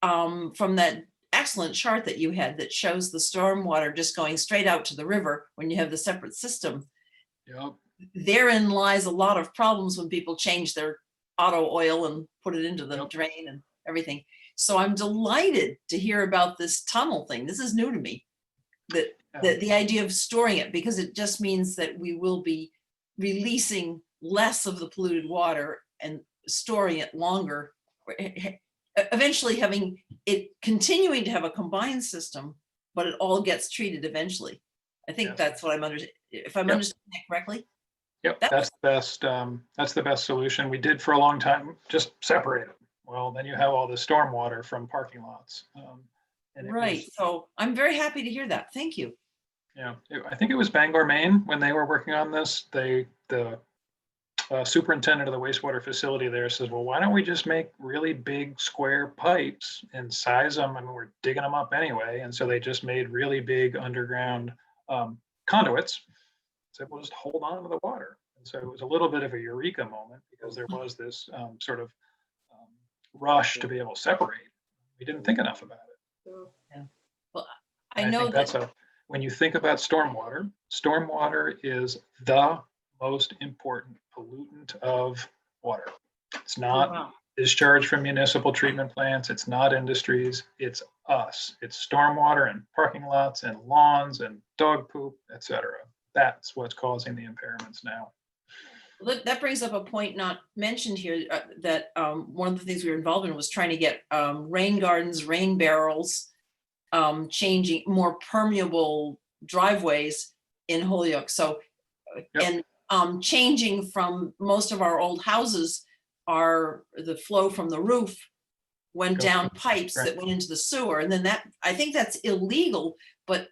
from that excellent chart that you had that shows the stormwater just going straight out to the river when you have the separate system. Yep. Therein lies a lot of problems when people change their auto oil and put it into the drain and everything. So I'm delighted to hear about this tunnel thing. This is new to me, that the idea of storing it, because it just means that we will be releasing less of the polluted water and storing it longer, eventually having it continuing to have a combined system, but it all gets treated eventually. I think that's what I'm understanding. If I'm understanding that correctly. Yep, that's the best. That's the best solution. We did for a long time, just separate it. Well, then you have all the stormwater from parking lots. Right. So I'm very happy to hear that. Thank you. Yeah, I think it was Bangor, Maine, when they were working on this. The superintendent of the wastewater facility there says, well, why don't we just make really big square pipes and size them? I mean, we're digging them up anyway. And so they just made really big underground conduits. Said, we'll just hold on to the water. And so it was a little bit of a eureka moment, because there was this sort of rush to be able to separate. We didn't think enough about it. Yeah. Well, I know that when you think about stormwater, stormwater is the most important pollutant of water. It's not discharge from municipal treatment plants. It's not industries. It's us. It's stormwater and parking lots and lawns and dog poop, etc. That's what's causing the impairments now. That brings up a point not mentioned here, that one of the things we were involved in was trying to get rain gardens, rain barrels, changing more permeable driveways in Holyoke. So, and changing from most of our old houses, the flow from the roof went down pipes that went into the sewer. And then I think that's illegal, but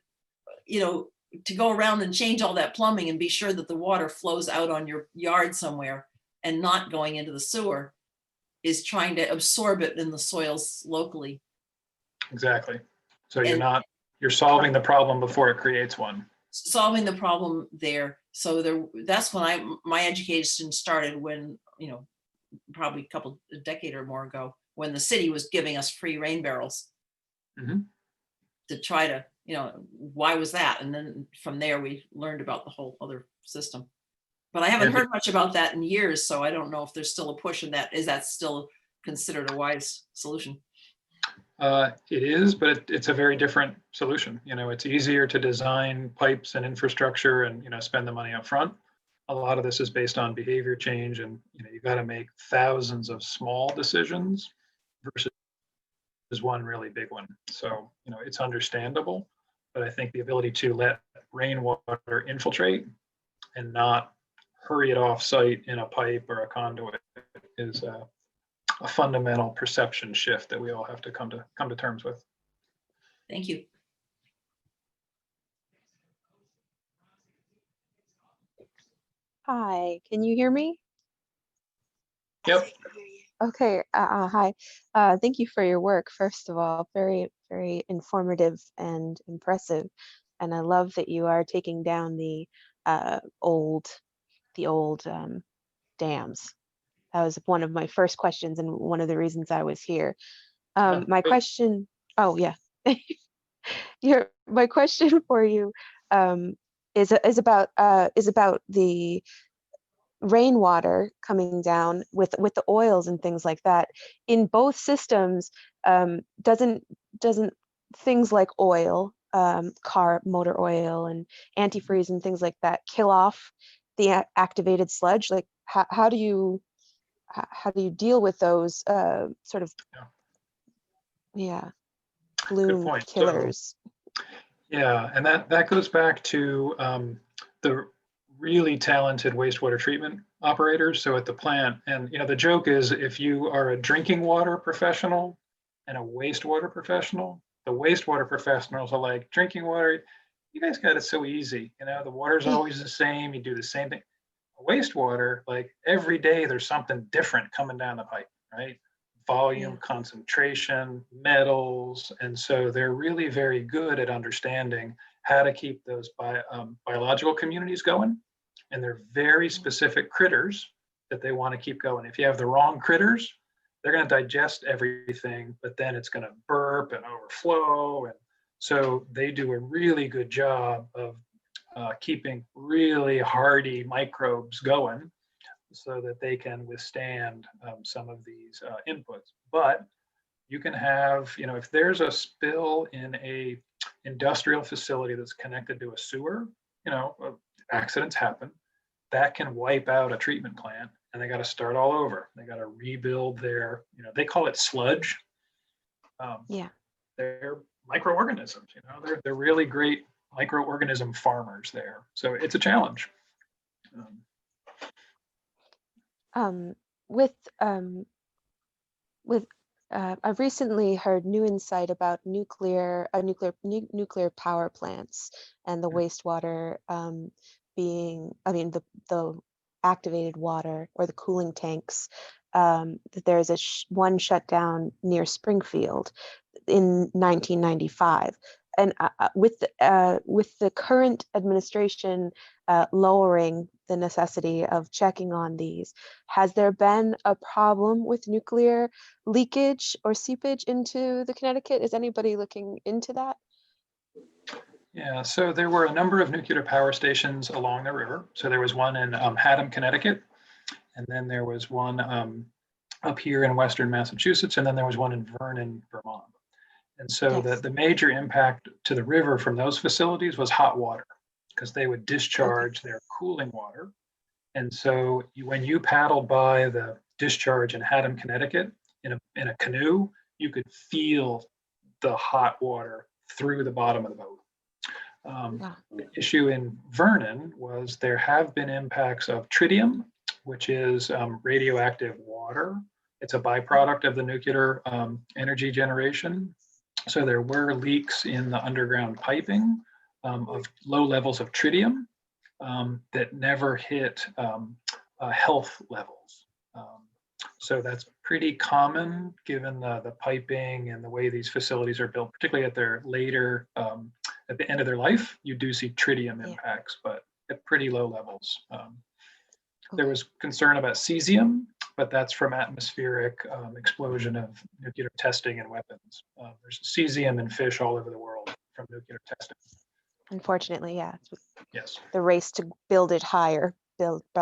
to go around and change all that plumbing and be sure that the water flows out on your yard somewhere and not going into the sewer is trying to absorb it in the soils locally. Exactly. So you're solving the problem before it creates one. Solving the problem there. So that's when my education started, when, probably a decade or more ago, when the city was giving us free rain barrels to try to, why was that? And then from there, we learned about the whole other system. But I haven't heard much about that in years, so I don't know if there's still a push in that. Is that still considered a wise solution? It is, but it's a very different solution. It's easier to design pipes and infrastructure and, spend the money up front. A lot of this is based on behavior change, and, you've got to make thousands of small decisions versus one really big one. So, you know, it's understandable, but I think the ability to let rainwater infiltrate and not hurry it off site in a pipe or a conduit is a fundamental perception shift that we all have to come to terms with. Thank you. Hi, can you hear me? Yep. I can hear you. Okay, hi. Thank you for your work, first of all. Very, very informative and impressive. And I love that you are taking down the old dams. That was one of my first questions and one of the reasons I was here. My Great. question, oh yeah. My question for you is about the rainwater coming down with the oils and things like that. In both systems, doesn't things like oil, car motor oil and antifreeze and things like that kill off the activated sludge? Like how do you deal with those sort of plume point. killers? Yeah, and that goes back to the really talented wastewater treatment operators. So at the plant, and you know, the joke is if you are a drinking water professional and a wastewater professional, the wastewater professionals are like, drinking water, you guys got it so easy. You know, the water's always the same. You do the same thing. Wastewater, like every day, there's something different coming down the pipe, right? Volume, concentration, metals. And so they're really very good at understanding how to keep those biological communities going. And they're very specific critters that they want to keep going. If you have the wrong critters, they're going to digest everything, but then it's going to burp and overflow. And so they do a really good job of keeping really hardy microbes going so that they can withstand some of these inputs. But you can have, you know, if there's a spill in a industrial facility that's connected to a sewer, you know, accidents happen. That can wipe out a treatment plant, and they got to start all over. They got to rebuild their, you know, they call it sludge. They're microorganisms, you know, they're really great microorganism farmers there. So it's a challenge. I've recently heard new insight about nuclear power plants and the wastewater being, I mean, the activated water or the cooling tanks. That there's one shut down near Springfield in 1995. And with the current administration lowering the necessity of checking on these, has there been a problem with nuclear leakage or seepage into the Connecticut? Is anybody looking into that? Yeah, so there were a number of nuclear power stations along the river. So there was one in Haddam, Connecticut, and then there was one up here in Western Massachusetts, and then there was one in Vernon, Vermont. And so the major impact to the river from those facilities was hot water, because they would discharge their cooling water. And so when you paddled by the discharge in Haddam, Connecticut, in a canoe, you could feel the hot water through the bottom of the boat. The issue in Vernon was there have been impacts of tritium, which is radioactive water. It's a byproduct of the nuclear energy generation. So there were leaks in the underground piping of low levels of tritium that never hit health levels. So that's pretty common given the piping and the way these facilities are built, particularly at their later, at the end of their life, you do see tritium impacts, but at pretty low levels. There was concern about cesium, but that's from atmospheric explosion of nuclear testing and weapons. There's cesium in fish all over the world from nuclear testing. Unfortunately, yeah. Yes. The race to build it higher,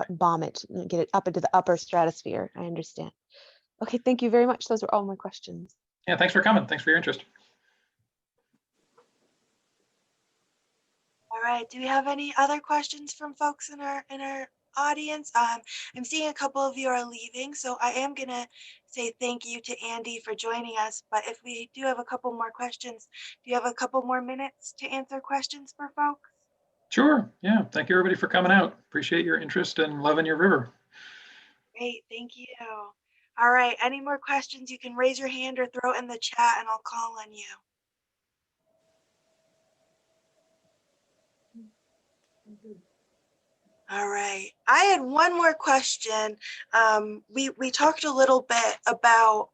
bomb it, and get it up into the upper stratosphere. I understand. Okay, thank you very much. Those are all my questions. Yeah, thanks for coming. Thanks for your interest. All right, do we have any other questions from folks in our audience. I'm seeing a couple of you are leaving, so I am gonna say thank you to Andy for joining us. But if we do have a couple more questions, do you have a couple more minutes to answer questions for folks? Sure. Yeah. Thank you, everybody, for coming out. Appreciate your interest and loving your river. Great, thank you. All right, any more questions? You can raise your hand or throw it in the chat and I'll call on you. All right, I had one more question. We talked a little bit about,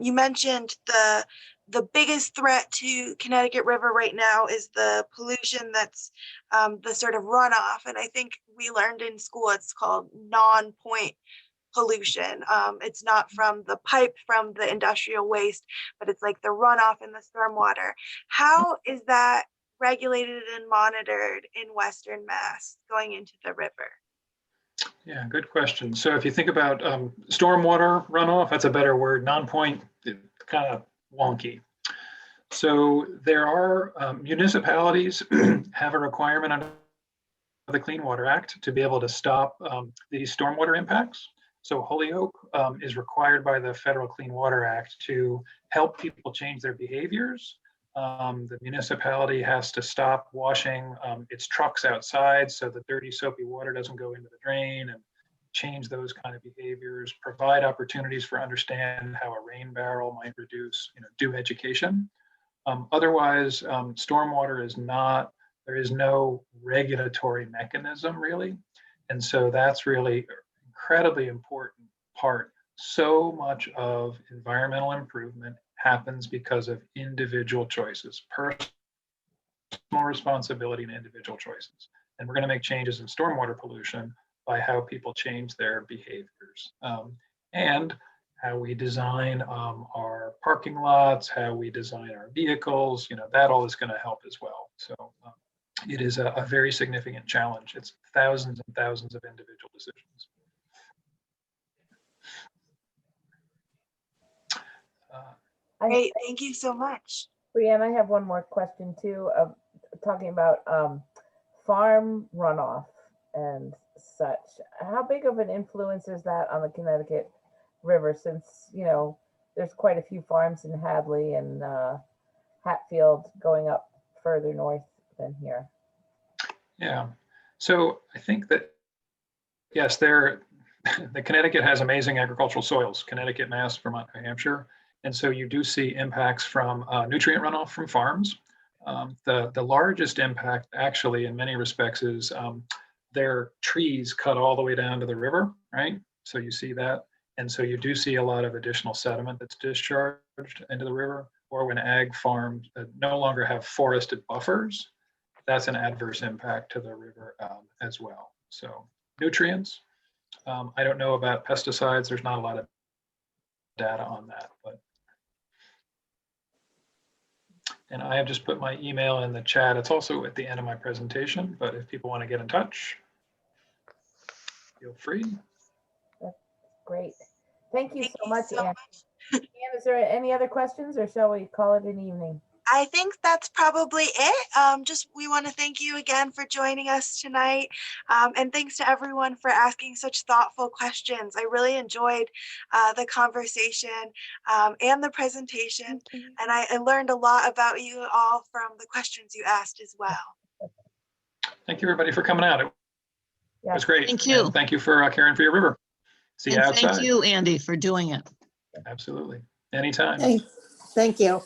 you mentioned the biggest threat to Connecticut River right now is the pollution that's the sort of runoff. And I think we learned in school it's called non-point pollution. It's not from the pipe from the industrial waste, but it's like the runoff in the stormwater. How is that regulated and monitored in Western Mass going into the river? Yeah, good question. So if you think about stormwater runoff, that's a better word. Non-point, kind of wonky. So there are municipalities have a requirement under the Clean Water Act to be able to stop these stormwater impacts. So Holyoke is required by the Federal Clean Water Act to help people change their behaviors. The municipality has to stop washing its trucks outside so the dirty soapy water doesn't go into the drain, and change those kind of behaviors, provide opportunities for understand how a rain barrel might reduce, do education. Otherwise, stormwater is not, there is no regulatory mechanism really. And so that's really incredibly important part. So much of environmental improvement happens because of individual choices, personal responsibility and individual choices. And we're going to make changes in stormwater pollution by how people change their behaviors. And how we design our parking lots, how we design our vehicles, that all is going to help as well. So it is a very significant challenge. It's thousands and thousands of individual decisions. Great, thank you so much. Brianne, I have one more question too, talking about farm runoff and such. How big of an influence is that on the Connecticut River, since there's quite a few farms in Hadley and Hatfield going up further north than here? Yeah, so I think that yes, the Connecticut has amazing agricultural soils, Connecticut, Mass, Vermont, New Hampshire. And so you do see impacts from nutrient runoff from farms. The largest impact actually in many respects is their trees cut all the way down to the river, right? So you see that. And so you do see a lot of additional sediment that's discharged into the river, or when ag farms no longer have forested buffers, that's an adverse impact to the river as well. So nutrients, I don't know about pesticides. There's not a lot of data on that, but. And I have just put my email in the chat. It's also at the end of my presentation, but if people want to get in touch, feel free. That's great. Thank you so much, Anne. Anne, is there any other questions, or shall we call it an evening? I think that's probably it. We want to thank you again for joining us tonight. And thanks to everyone for asking such thoughtful questions. I really enjoyed the conversation and the presentation. And I learned a lot about you all from the questions you asked as well. Thank you, everybody, for coming out. It was great. Thank you. And thank you for caring for your river. See you outside. Thank you, Andy, for doing it. Absolutely. Anytime. Thank you.